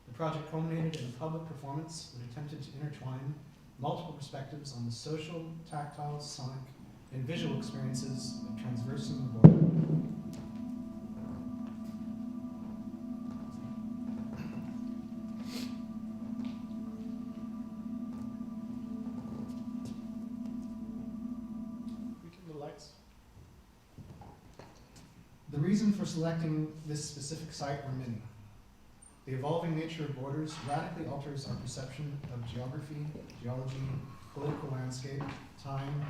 The project culminated in a public performance that attempted to intertwine multiple perspectives on the social, tactile, sonic, and visual experiences of transversing the border. The reason for selecting this specific site were many. The evolving nature of borders radically alters our perception of geography, geology, political landscape, time,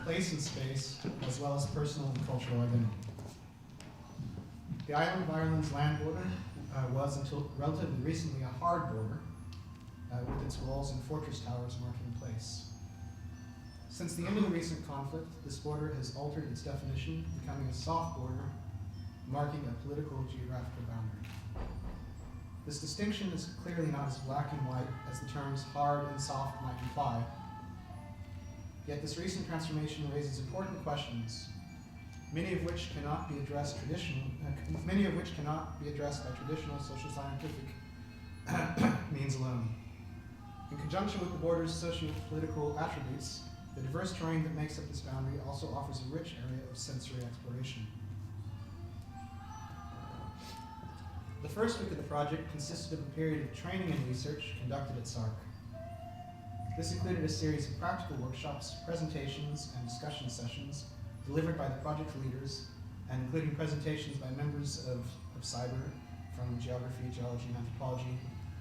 place and space, as well as personal and cultural identity. The island of Ireland's land border was, until relatively recently, a hard border with its walls and fortress towers marking place. Since the end of the recent conflict, this border has altered its definition, becoming a soft border, marking a political geographical boundary. This distinction is clearly not as black and white as the terms hard and soft might imply. Yet this recent transformation raises important questions, many of which cannot be addressed by traditional social scientific means alone. In conjunction with the border's socio-political attributes, the diverse terrain that makes up this boundary also offers a rich area of sensory exploration. The first week of the project consisted of a period of training and research conducted at SARC. This included a series of practical workshops, presentations, and discussion sessions delivered by the project leaders, and including presentations by members of cyber from geography, geology, and anthropology,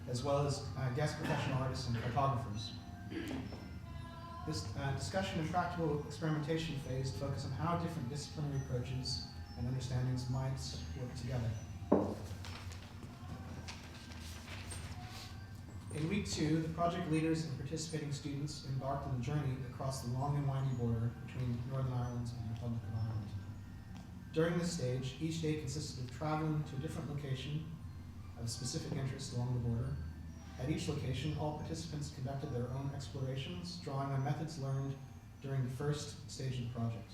as well as guest professional artists and cartographers. This discussion and practical experimentation phase focused on how different disciplinary approaches and understandings might work together. In week 2, the project leaders and participating students embarked on a journey across the long and windy border between Northern Ireland and the Republic of Ireland. During this stage, each day consisted of traveling to a different location of specific interest along the border. At each location, all participants conducted their own explorations, drawing on methods learned during the first stage of the project.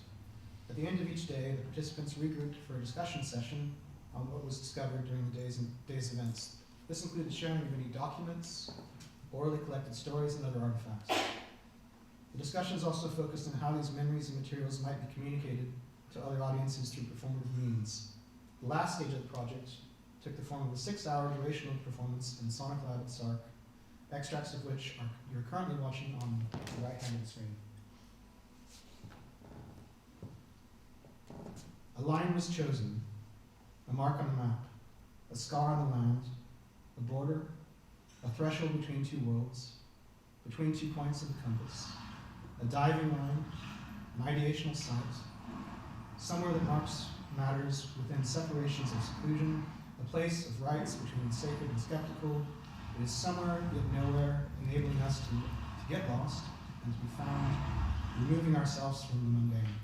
At the end of each day, the participants regrouped for a discussion session on what was discovered during the day's events. This included sharing of any documents, orally collected stories, and other artifacts. The discussions also focused on how these memories and materials might be communicated to other audiences through performative means. The last stage of the project took the form of a 6-hour durational performance in Sonic Lab at SARC, extracts of which you're currently watching on the right hand of the screen. A line was chosen, a mark on a map, a scar on the land, a border, a threshold between two worlds, between 2 points of the compass, a diving line, an ideational site, somewhere that marks matters within separations of seclusion, a place of rights between sacred and skeptical. It is somewhere yet nowhere, enabling us to get lost and to be found, removing ourselves from the mundane.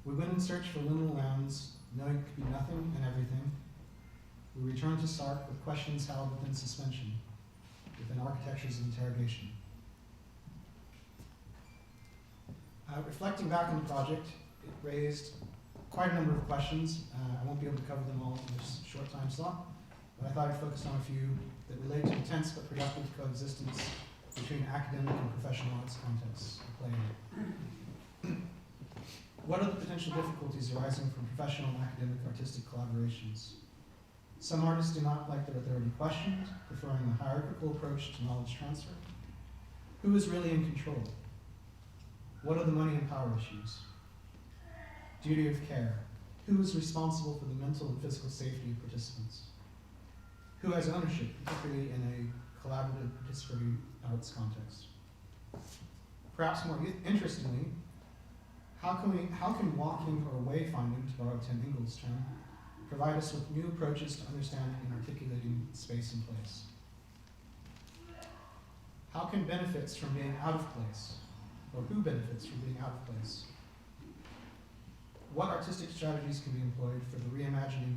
We went in search for liminal lands, knowing it could be nothing and everything. We returned to SARC with questions held within suspension, within architectures of interrogation. Reflecting back on the project, it raised quite a number of questions. I won't be able to cover them all in this short time slot, but I thought I'd focus on a few that relate to intense but productive coexistence between academic and professional arts contexts at play. What are the potential difficulties arising from professional and academic artistic collaborations? Some artists do not like their authority questioned, preferring the hierarchical approach to knowledge transfer. Who is really in control? What are the money and power issues? Duty of care. Who is responsible for the mental and physical safety of participants? Who has ownership, particularly in a collaborative participatory arts context? Perhaps more interestingly, how can walking or wayfinding, to borrow Tim Ingles' term, provide us with new approaches to understanding and articulating space and place? How can benefits from being out of place, or who benefits from being out of place? What artistic strategies can be employed for the reimagining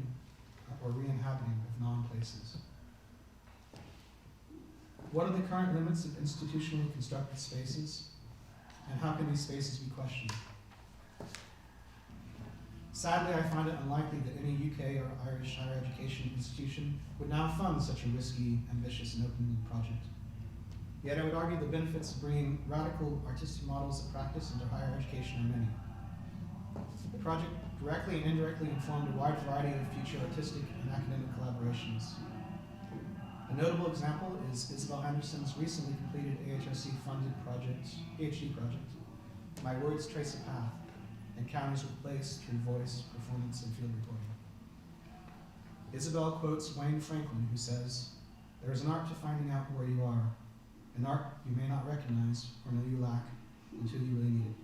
or re-inhabiting of non-places? What are the current limits of institutionally constructed spaces, and how can these spaces be questioned? Sadly, I find it unlikely that any UK or Irish higher education institution would now fund such a risky, ambitious, and open-ended project. Yet I would argue the benefits of bringing radical artistic models of practice into higher education are many. The project directly and indirectly informed a wide variety of future artistic and academic collaborations. A notable example is Isabel Anderson's recently completed AHRC-funded PhD project, My Words Trace a Path, Encounters with Place Through Voice, Performance, and Field Recording. Isabel quotes Wayne Franklin, who says, "There is an art to finding out where you are, an art you may not recognize or know you lack until you really need it."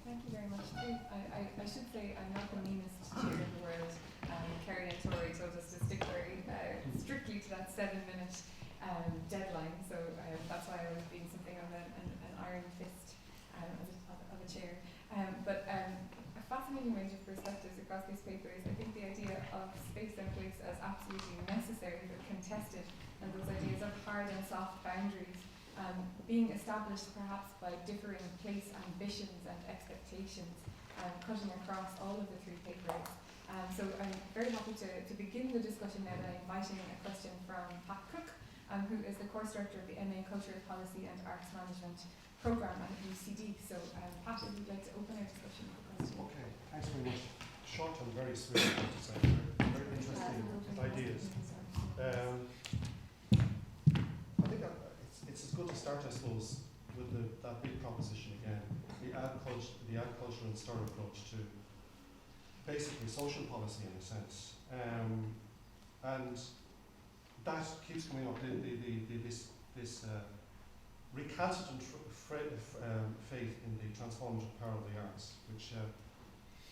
Thank you very much. I should say I'm not the meanest chair in the world. Carrie and Tori told us to stick very strictly to that 7-minute deadline, so that's why I was being something of an iron fist of a chair. But a fascinating range of perspectives across these papers. I think the idea of space and place as absolutely necessary but contested, and those ideas of hard and soft boundaries being established perhaps by differing place ambitions and expectations, cutting across all of the 3 papers. So I'm very happy to begin the discussion now by inviting a question from Pat Cook, who is the course director of the MA Culture Policy and Arts Management Programme at UCD. So Pat, if you'd like to open our discussion with a question. Okay, thanks very much. Short and very sweet, I have to say. Very interesting ideas. I think it's as good to start, I suppose, with that big proposition again, the ad culture and stir approach to basically social policy in a sense. And that keeps coming up, this recalcitrant faith in the transformative power of the arts, which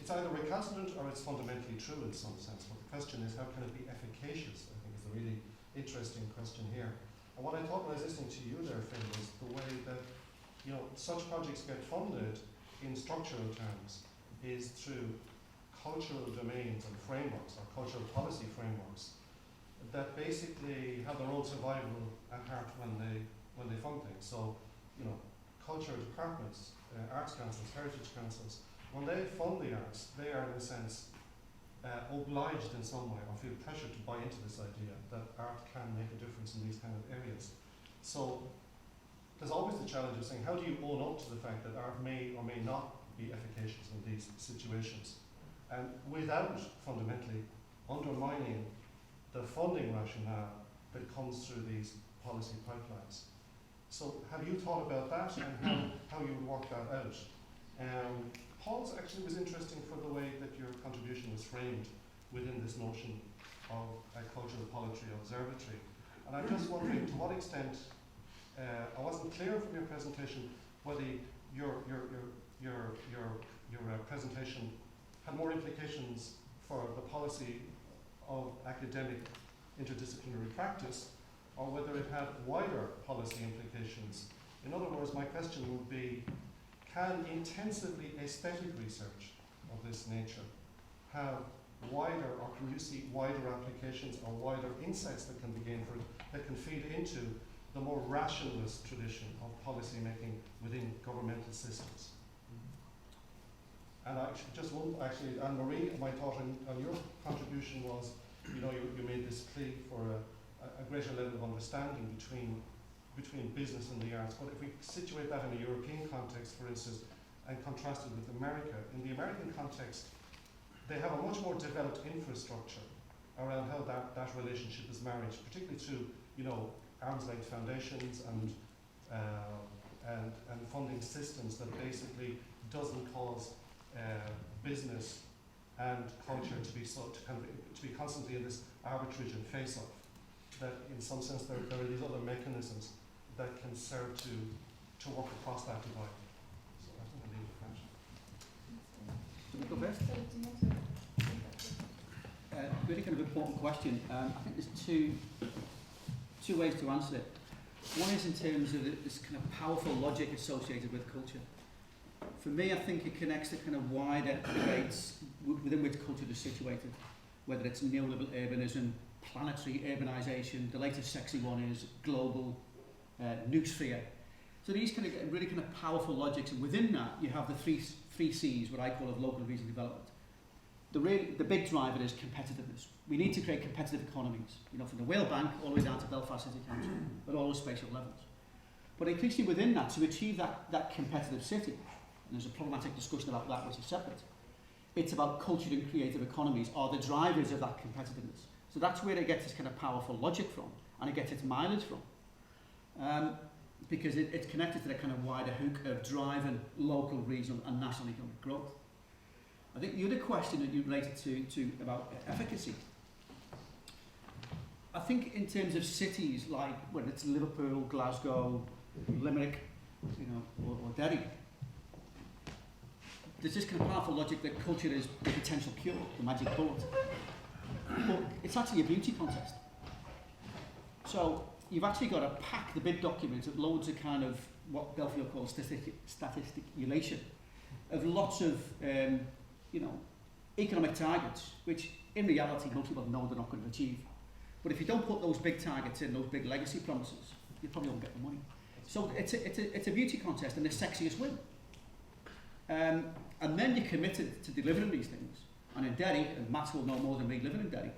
it's either recalcitrant or it's fundamentally true in some sense. But the question is, how can it be efficacious? I think is a really interesting question here. And what I thought when I was listening to you there, Phil, was the way that such projects get funded in structural terms is through cultural domains and frameworks, or cultural policy frameworks, that basically have their own survival at heart when they fund things. So, culture departments, arts councils, heritage councils, when they fund the arts, they are in a sense obliged in some way, or feel pressure to buy into this idea that art can make a difference in these kind of areas. So there's always the challenge of saying, how do you own up to the fact that art may or may not be efficacious in these situations, and without fundamentally undermining the funding rationale that comes through these policy pipelines. So have you thought about that, and how you would work that out? Paul's actually was interesting for the way that your contribution was framed within this notion of a cultural poetry observatory. And I'm just wondering to what extent, I wasn't clear from your presentation whether your presentation had more implications for the policy of academic interdisciplinary practice, or whether it had wider policy implications. In other words, my question would be, can intensively aesthetic research of this nature have wider, or can you see wider applications or wider insights that can be gained for it that can feed into the more rationalist tradition of policy making within governmental systems? And actually, just one, actually, Anne-Marie, my thought on your contribution was, you know, you made this plea for a greater level of understanding between business and the arts. But if we situate that in a European context, for instance, and contrast it with America, in the American context, they have a much more developed infrastructure around how that relationship is managed, particularly through, you know, arm's length foundations and funding systems that basically doesn't cause business and culture to be constantly in this arbitrage and face-off. That in some sense there are these other mechanisms that can serve to work across that divide. So I think I'll leave it at that. Should we go first? So do you want to take that? Really kind of important question. I think there's two ways to answer it. One is in terms of this kind of powerful logic associated with culture. For me, I think it connects to kind of wider debates within which culture is situated, whether it's neoliberal urbanism, planetary urbanisation, the latest sexy one is global noosphere. So these kind of really kind of powerful logics, and within that you have the three C's, what I call of local regional development. The big driver is competitiveness. We need to create competitive economies, you know, from the Whale Bank all the way down to Belfast City Council, at all those spatial levels. But increasingly within that, to achieve that competitive city, and there's a problematic discussion about that which is separate, it's about culture and creative economies are the drivers of that competitiveness. So that's where it gets its kind of powerful logic from, and it gets its mileage from. Because it's connected to the kind of wider hook of driving local, regional and national economic growth. I think the other question that you related to about efficacy, I think in terms of cities like whether it's Liverpool, Glasgow, Limerick, you know, or Derry, there's this kind of powerful logic that culture is the potential cure, the magic bullet. But it's actually a beauty contest. So you've actually got to pack the big documents with loads of kind of what Belfield calls statisticulation of lots of you know, economic targets, which in reality most people know they're not going to achieve. But if you don't put those big targets in, those big legacy promises, you probably won't get the money. So it's a beauty contest, and the sexiest win. And then you're committed to delivering these things. And in Derry, and Matt will know more than me living in Derry,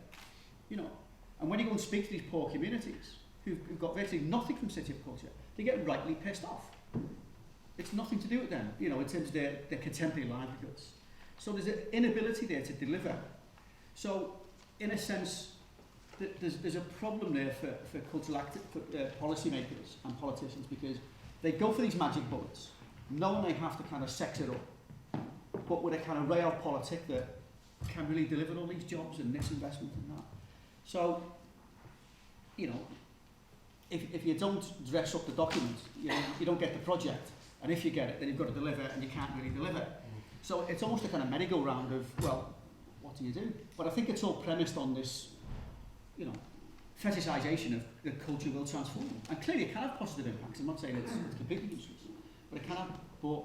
you know, and when you go and speak to these poor communities who've got virtually nothing from city of culture, they get rightly pissed off. It's nothing to do with them, you know, in terms of their contemporary livelihoods. So there's an inability there to deliver. So, in a sense, there's a problem there for cultural policymakers and politicians, because they go for these magic bullets, knowing they have to kind of sex it up, but with a kind of rail politic that can really deliver all these jobs and this investment and that. So, you know, if you don't dress up the document, you don't get the project, and if you get it, then you've got to deliver, and you can't really deliver. So it's almost a kind of merry-go-round of, well, what do you do? But I think it's all premised on this, you know, fetishization of the culture will transform. And clearly it can have positive impacts. I'm not saying it's completely useless, but it can have. But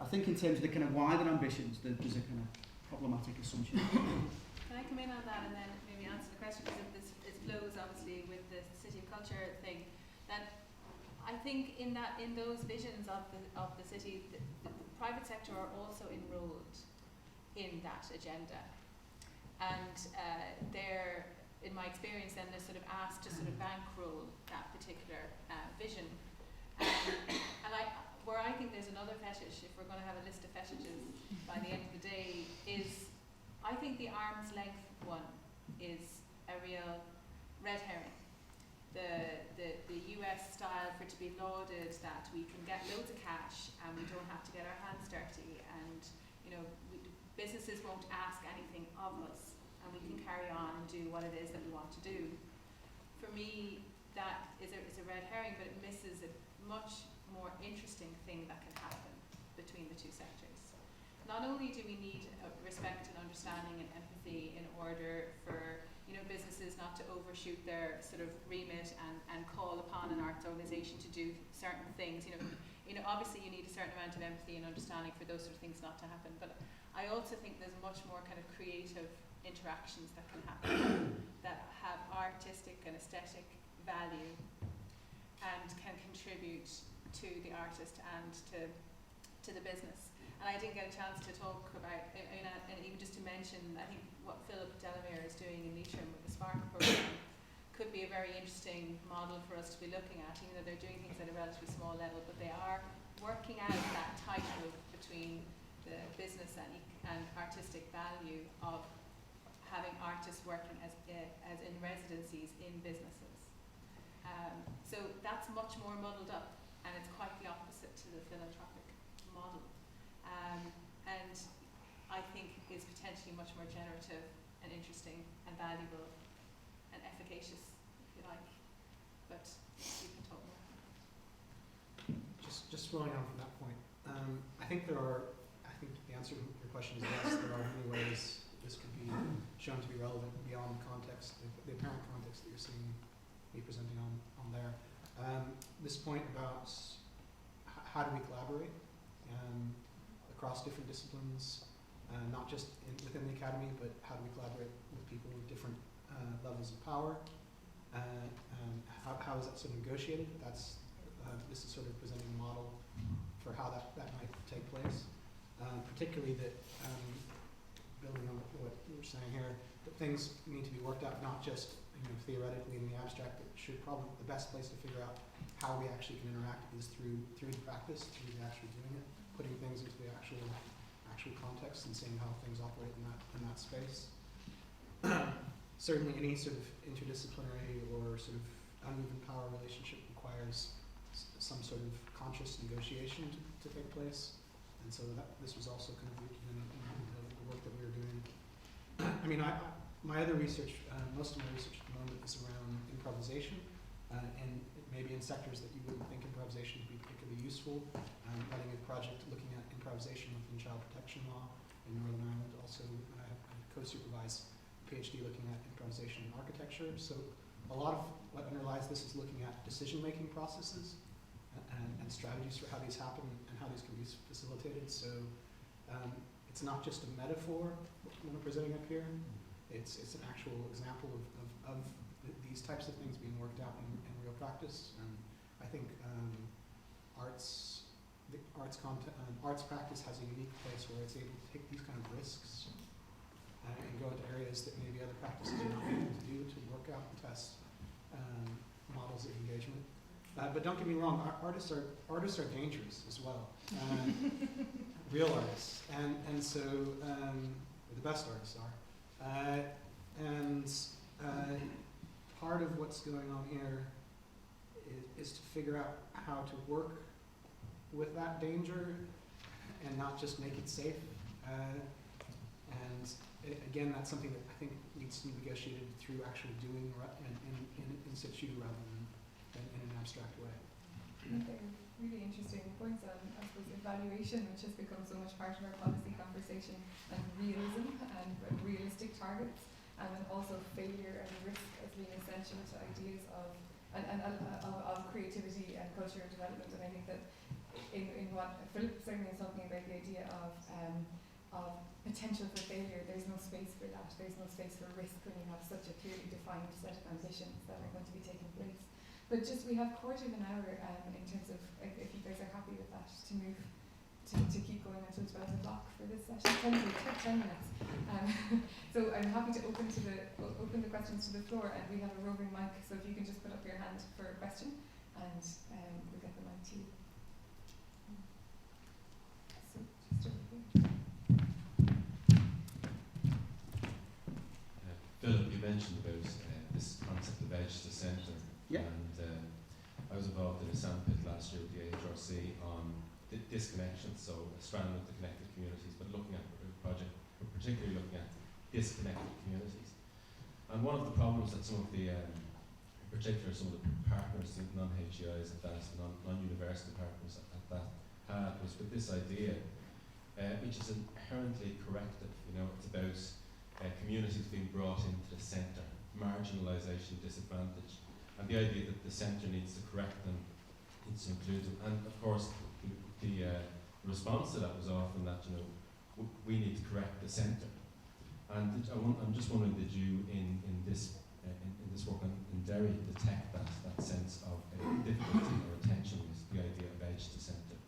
I think in terms of the kind of wider ambitions, there's a kind of problematic assumption. Can I come in on that and then maybe answer the question, because it flows obviously with the city of culture thing. That I think in those visions of the city, the private sector are also enrolled in that agenda, and they're, in my experience, then they're sort of asked to sort of bankroll that particular vision. And where I think there's another fetish, if we're going to have a list of fetishes by the end of the day, is I think the arm's length one is a real red herring. The US style for it to be lauded that we can get loads of cash and we don't have to get our hands dirty, and you know, businesses won't ask anything of us and we can carry on and do what it is that we want to do. For me, that is a red herring, but it misses a much more interesting thing that can happen between the two sectors. Not only do we need respect and understanding and empathy in order for, you know, businesses not to overshoot their sort of remit and call upon an arts organisation to do certain things. You know, obviously you need a certain amount of empathy and understanding for those sort of things not to happen. But I also think there's much more kind of creative interactions that can happen that have artistic and aesthetic value and can contribute to the artist and to the business. And I didn't get a chance to talk about, and even just to mention, I think what Philip Delamere is doing in Leitrim with the Spark programme could be a very interesting model for us to be looking at, even though they're doing things at a relatively small level, but they are working out that tightrope between the business and artistic value of having artists working as in residencies in businesses. So that's much more muddled up, and it's quite the opposite to the philanthropic model. And I think is potentially much more generative and interesting and valuable and efficacious, if you like. But you can talk more. Just following on from that point, I think the answer to your question is yes, there are many ways this could be shown to be relevant beyond the context, the apparent context that you're seeing me presenting on there. This point about how do we collaborate across different disciplines, not just within the academy, but how do we collaborate with people with different levels of power, how is that sort of negotiated? This is sort of presenting a model for how that might take place. Particularly that, building on what you were saying here, that things need to be worked out not just theoretically in the abstract, but the best place to figure out how we actually can interact is through the practice, through the actually doing it, putting things into the actual context and seeing how things operate in that space. Certainly any sort of interdisciplinary or sort of uneven power relationship requires some sort of conscious negotiation to take place. And so this was also kind of rooted in the work that we were doing. I mean, my other research, most of my research at the moment is around improvisation, and maybe in sectors that you wouldn't think improvisation would be particularly useful. Running a project looking at improvisation within child protection law in Northern Ireland. Also, I co-supervise a PhD looking at improvisation in architecture. So a lot of what underlies this is looking at decision-making processes and strategies for how these happen and how these can be facilitated. So it's not just a metaphor when I'm presenting up here. It's an actual example of these types of things being worked out in real practice. And I think arts practice has a unique place where it's able to take these kind of risks and go into areas that maybe other practices are not able to do, to work out and test models of engagement. But don't get me wrong, artists are dangerous as well. Real artists, and so the best artists are. Part of what's going on here is to figure out how to work with that danger and not just make it safe. Again, that's something that I think needs to be negotiated through actually doing in situ rather than in an abstract way. I think they're really interesting points on, I suppose, evaluation, which has become so much part of our policy conversation, and realism and realistic targets, and also failure and risk as being essential to ideas of creativity and culture and development. And I think that in what Philip certainly is talking about, the idea of potential for failure, there's no space for that. There's no space for risk when you have such a clearly defined set of ambitions that are going to be taking place. But we have quarter of an hour in terms of, if you guys are happy with that, to move to keep going until 12 o'clock for this session. 10 minutes. So I'm happy to open the questions to the floor, and we have a roving mic, so if you can just put up your hand for a question, and we'll get the mic to you. So just over here. Philip, you mentioned about this concept of edge to centre. Yeah. And I was involved in a sandpit last year with the HRC on disconnections, so a strand of the connected communities, but looking at a project, particularly looking at disconnected communities. And one of the problems that some of the, in particular some of the partners, the non-HEIs at that, non-university partners at that, had was with this idea, which is inherently corrective. It's about communities being brought into the centre, marginalisation, disadvantage, and the idea that the centre needs to correct them, needs to include them. And of course, the response to that was often that we need to correct the centre. And I'm just wondering, did you in this work in Derry detect that sense of difficulty or tension with the idea of edge to centre?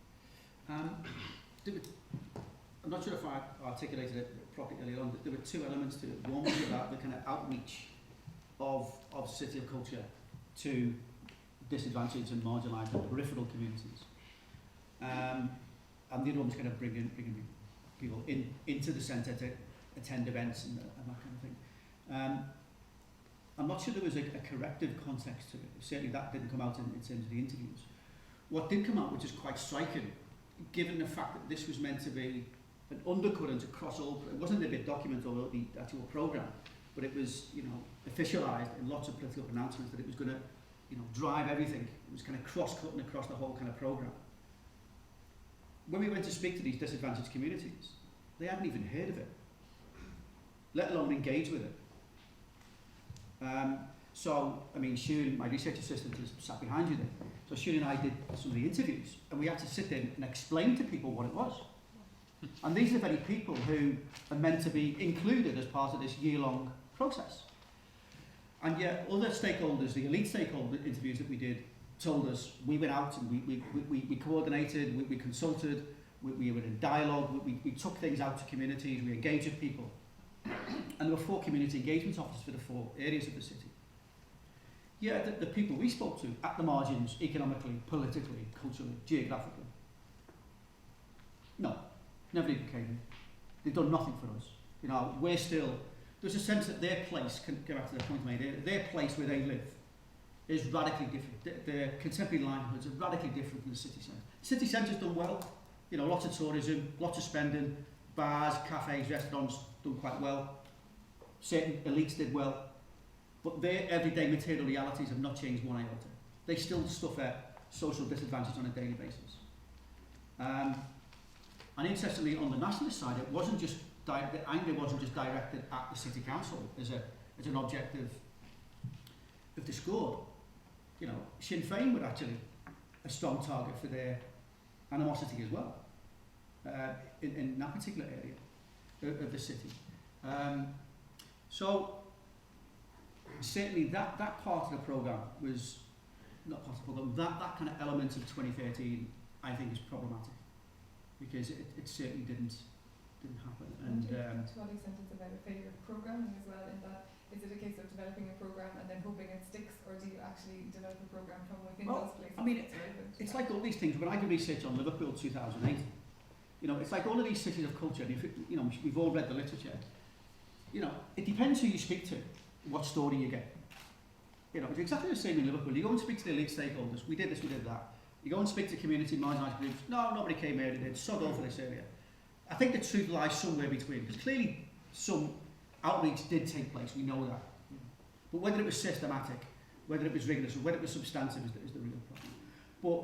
I'm not sure if I articulated it properly earlier on, but there were two elements to it. One was about the kind of outreach of City of Culture to disadvantaged and marginalised and peripheral communities. And the other one was kind of bringing people into the centre to attend events and that kind of thing. I'm not sure there was a corrective context to it. Certainly that didn't come out in terms of the interviews. What did come out, which is quite striking, given the fact that this was meant to be an undercurrent across all, it wasn't a big document or the actual programme, but it was, officialised in lots of political pronouncements that it was going to, drive everything. It was kind of cross-cutting across the whole kind of programme. When we went to speak to these disadvantaged communities, they hadn't even heard of it, let alone engage with it. Shirley, my research assistant, is sat behind you there. So Shirley and I did some of the interviews, and we had to sit there and explain to people what it was. And these are the very people who are meant to be included as part of this year-long process. And yet other stakeholders, the elite stakeholder interviews that we did, told us we went out and we coordinated, we consulted, we were in dialogue, we took things out to communities, we engaged with people. And there were 4 community engagement officers for the 4 areas of the city. Yeah, the people we spoke to at the margins, economically, politically, culturally, geographically. No, never even came in. They've done nothing for us. We're still, there's a sense that their place, can go back to the point I made, their place where they live is radically different. Their contemporary livelihoods are radically different from the city centre. City centre's done well, lots of tourism, lots of spending, bars, cafes, restaurants done quite well. Certain elites did well, but their everyday material realities have not changed one iota. They still suffer social disadvantage on a daily basis. And interestingly, on the nationalist side, it wasn't just the anger wasn't just directed at the city council as an object of discord. Sinn Féin were actually a strong target for their animosity as well, in that particular area of the city. So certainly that part of the programme was not part of the programme. That kind of element of 2013, I think, is problematic because it certainly didn't happen. And to what extent is it about a failure of programming as well? In that, is it a case of developing a programme and then hoping it sticks, or do you actually develop a programme from within those places? It's like all these things. When I did research on Liverpool 2008, it's like all of these cities of culture. And we've all read the literature. It depends who you speak to, what story you get. It's exactly the same in Liverpool. You go and speak to the elite stakeholders. We did this, we did that. You go and speak to community marginalised groups. No, nobody came here. They did sod all for this area. I think the truth lies somewhere between, because clearly some outreach did take place. We know that. But whether it was systematic, whether it was rigorous, or whether it was substantive is the real problem. But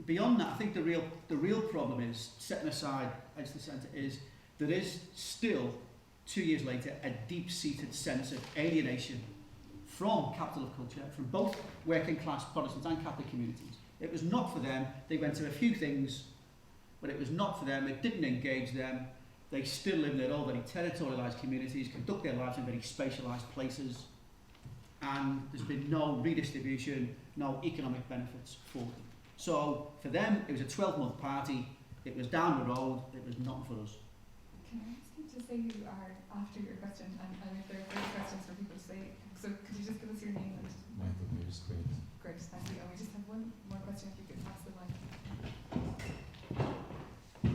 beyond that, I think the real problem is, setting aside as the centre, is there is still, 2 years later, a deep-seated sense of alienation from capital of culture, from both working class Protestant and Catholic communities. It was not for them. They went to a few things, but it was not for them. It didn't engage them. They still live in their old, very territorialised communities, conduct their lives in very spatialised places, and there's been no redistribution, no economic benefits for them. So for them, it was a 12-month party. It was down the road. It was not for us. Can I ask you to say who you are after your question, and if there are further questions for people to say? So could you just give us your name and Michael Pierce, great. Great, thank you. And we just have one more question, if you could pass the mic. If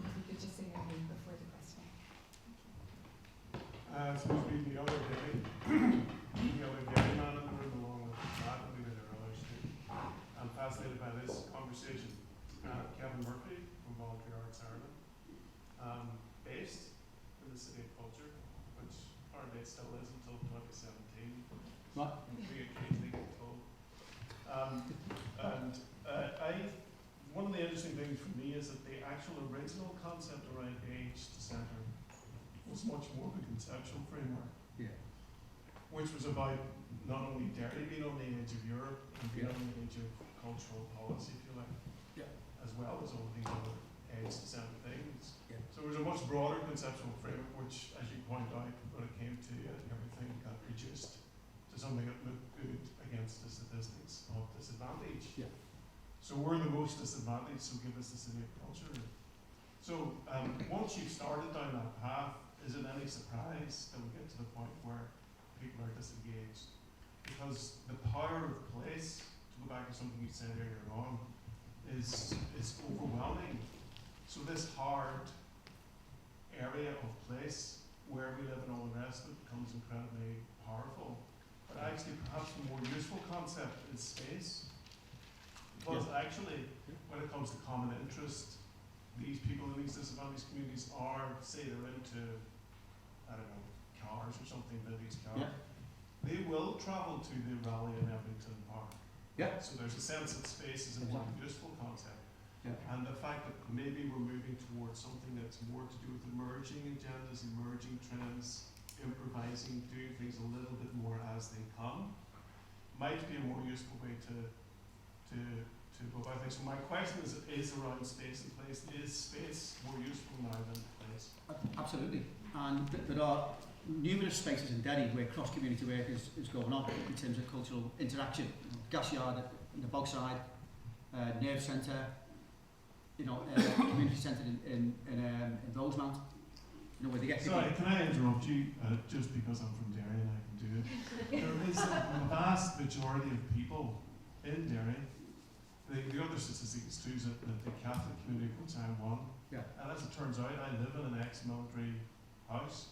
you could just say your name before the question. Supposed to be the other day, man in the room along with Matt, and we did earlier today. I'm fascinated by this conversation. Kevin Murphy from Voluntary Arts Ireland, based in the City of Culture, which apparently it still is until 2017. What? We occasionally get told. One of the interesting things for me is that the actual original concept around age to centre was much more of a conceptual framework. Yeah. Which was about not only Derry being on the edge of Europe and being on the edge of cultural policy, if you like, as well as all these other edge to certain things. Yeah. So it was a much broader conceptual framework, which, as you point out, when it came to it, everything got reduced to something that looked good against the statistics of disadvantage. Yeah. So we're the most disadvantaged, so give us the city of culture. So once you've started down that path, is it any surprise that we get to the point where people are disengaged? Because the power of place, to go back to something you said earlier on, is overwhelming. So this hard area of place where we live and all the rest of it becomes incredibly powerful. But actually perhaps the more useful concept is space. Because actually, when it comes to common interest, these people in these disadvantaged communities are, say they're into, I don't know, cars or something, vintage car. Yeah. They will travel to the rally in Edmonton Park. Yeah. So there's a sense that space is a more useful concept. Yeah. And the fact that maybe we're moving towards something that's more to do with emerging agendas, emerging trends, improvising, doing things a little bit more as they come, might be a more useful way to go about things. So my question is around space and place. Is space more useful now than place? Absolutely. And there are numerous spaces in Derry where cross-community work is going on in terms of cultural interaction. Gas yard in the Bogside, Nerve Centre, community centre in Rosemount. Where they get people. Sorry, can I interrupt you just because I'm from Derry and I can do it? There is a vast majority of people in Derry. The other statistics too is that the Catholic community, of which I'm one, and as it turns out, I live in an ex-military house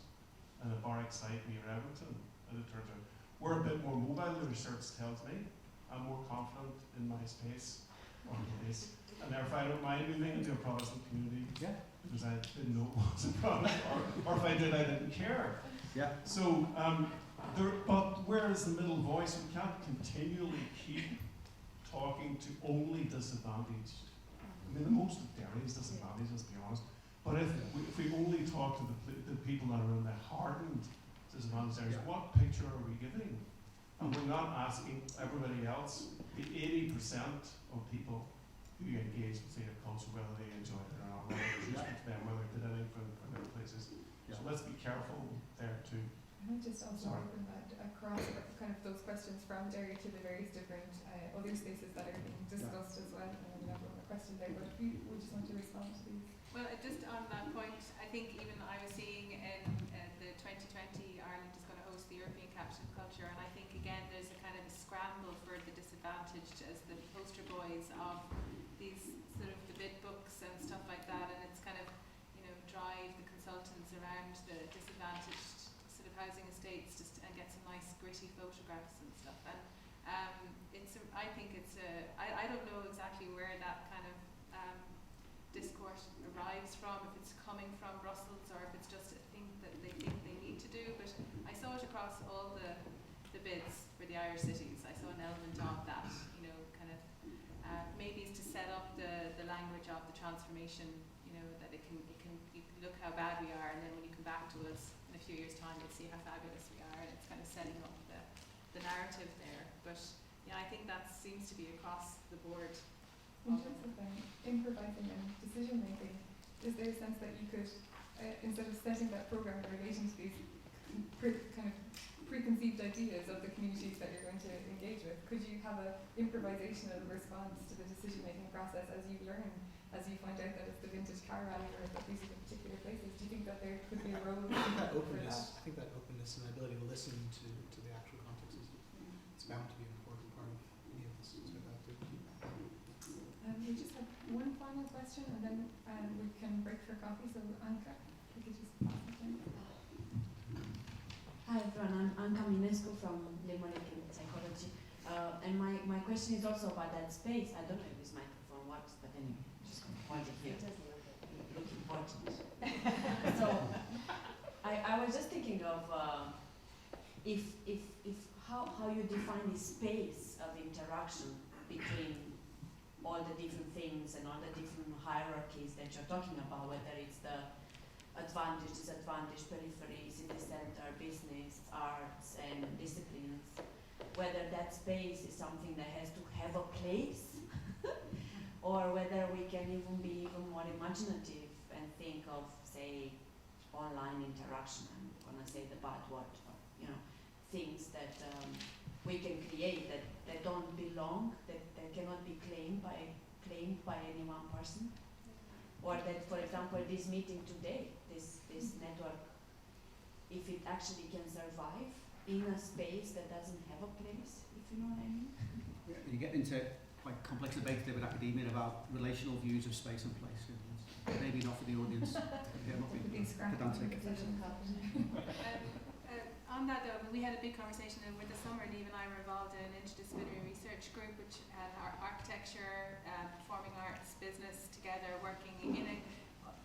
in a barrack site near Edmonton, as it turns out. We're a bit more mobile, the research tells me. I'm more confident in my space or place, and therefore I don't mind moving into a Protestant community because I didn't know it was a Protestant, or if I did, I didn't care. Yeah. So, but where is the middle voice? We can't continually keep talking to only disadvantaged. I mean, the most of Derry is disadvantaged, let's be honest. But if we only talk to the people that are in the hardened disadvantaged areas, what picture are we giving? And we're not asking everybody else, the 80% of people who engage with theatre culture, whether they enjoy it or not, whether it's useful to them, whether they did anything for their places. So let's be careful there too. I might just also open that across kind of those questions from Derry to the various different other spaces that are being discussed as well. And I have a question there, but if you would just want to respond to these. Well, just on that point, I think even I was seeing in the 2020 Ireland is going to host the European Capital of Culture, and I think again there's a kind of a scramble for the disadvantaged as the poster boys of these sort of the bid books and stuff like that, and it's kind of drive the consultants around the disadvantaged sort of housing estates just and get some nice gritty photographs and stuff. And I think it's I don't know exactly where that kind of discourse arrives from, if it's coming from Brussels or if it's just a thing that they think they need to do, but I saw it across all the bids for the Irish cities. I saw an element of that, kind of maybe it's to set up the language of the transformation, that you can look how bad we are, and then when you come back to us in a few years' time, you'll see how fabulous we are, and it's kind of setting up the narrative there. But I think that seems to be across the board. In terms of improvising and decision making, is there a sense that you could, instead of setting that program in relation to these kind of preconceived ideas of the communities that you're going to engage with, could you have an improvisational response to the decision making process as you learn, as you find out that it's the vintage car rally or that these are the particular places? Do you think that there could be a role for that? I think that openness and ability to listen to the actual context it's bound to be an important part of any of this sort of activity. We just have one final question, and then we can break for coffee. So Anka, we could just pass it down. Hi everyone, I'm Anka Minescu from Molecular Psychology, and my question is also about that space. I don't know if this microphone works, but anyway, I'm just going to point it here. Look important. So I was just thinking of if how you define the space of interaction between all the different things and all the different hierarchies that you're talking about, whether it's the advantage, disadvantage, periphery, city center, business, arts, and disciplines, whether that space is something that has to have a place or whether we can even be even more imaginative and think of, say, online interaction. I'm gonna say the bad word, things that we can create that don't belong, that cannot be claimed by any one person, or that, for example, this meeting today, this network, if it actually can survive in a space that doesn't have a place, if you know what I mean. You get into quite complex debate there with academia about relational views of space and place. Maybe not for the audience. Yeah, not We've been scrapping pedantic. On that though, we had a big conversation over the summer. Neve and I were involved in an interdisciplinary research group which had our architecture, performing arts, business together,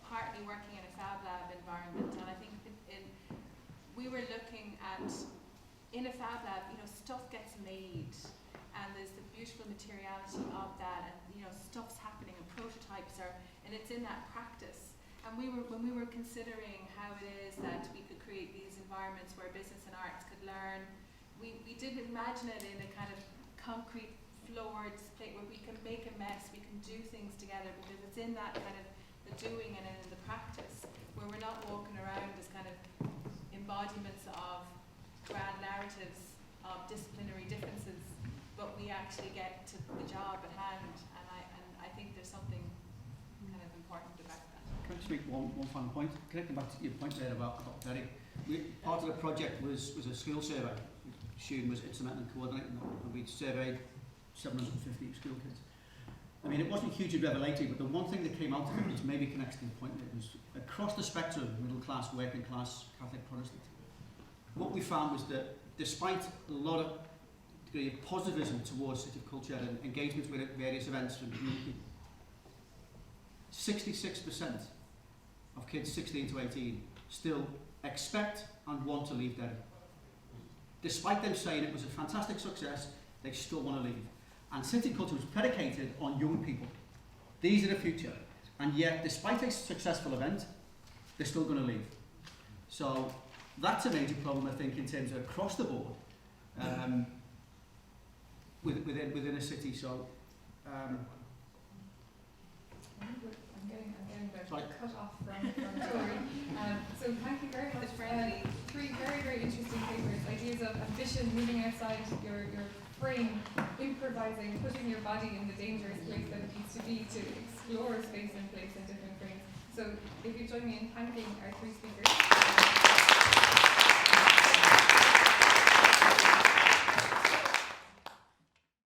partly working in a Fab Lab environment. And I think we were looking at, in a Fab Lab, stuff gets made, and there's the beautiful materiality of that, and stuff's happening, and prototypes and it's in that practice. And when we were considering how it is that we could create these environments where business and arts could learn, we didn't imagine it in a kind of concrete floored plate where we can make a mess, we can do things together, because it's in that kind of the doing and in the practice where we're not walking around as kind of embodiments of grand narratives of disciplinary differences, but we actually get to the job at hand. And I think there's something kind of important about that. Can I just make one final point? Connecting back to your point there about Derek, part of the project was a skill survey. Student was instrumental in coordinating that, and we surveyed 750 school kids. I mean, it wasn't hugely revelatory, but the one thing that came out of it, which maybe connects to the point, was across the spectrum, middle class, working class, Catholic, Protestant, what we found was that despite a lot of degree of positivism towards city culture and engagement with various events from the community, 66% of kids 16 to 18 still expect and want to leave Derry. Despite them saying it was a fantastic success, they still want to leave. And city culture was predicated on young people. These are the future. And yet, despite a successful event, they're still going to leave. So that's a major problem, I think, in terms of across the board within a city. So I'm getting cut off from Tori. So thank you very much for three very, very interesting papers. Ideas of ambition, moving outside your frame, improvising, putting your body in the dangerous place that it needs to be to explore space and place in different frames. So if you join me in thanking our three speakers.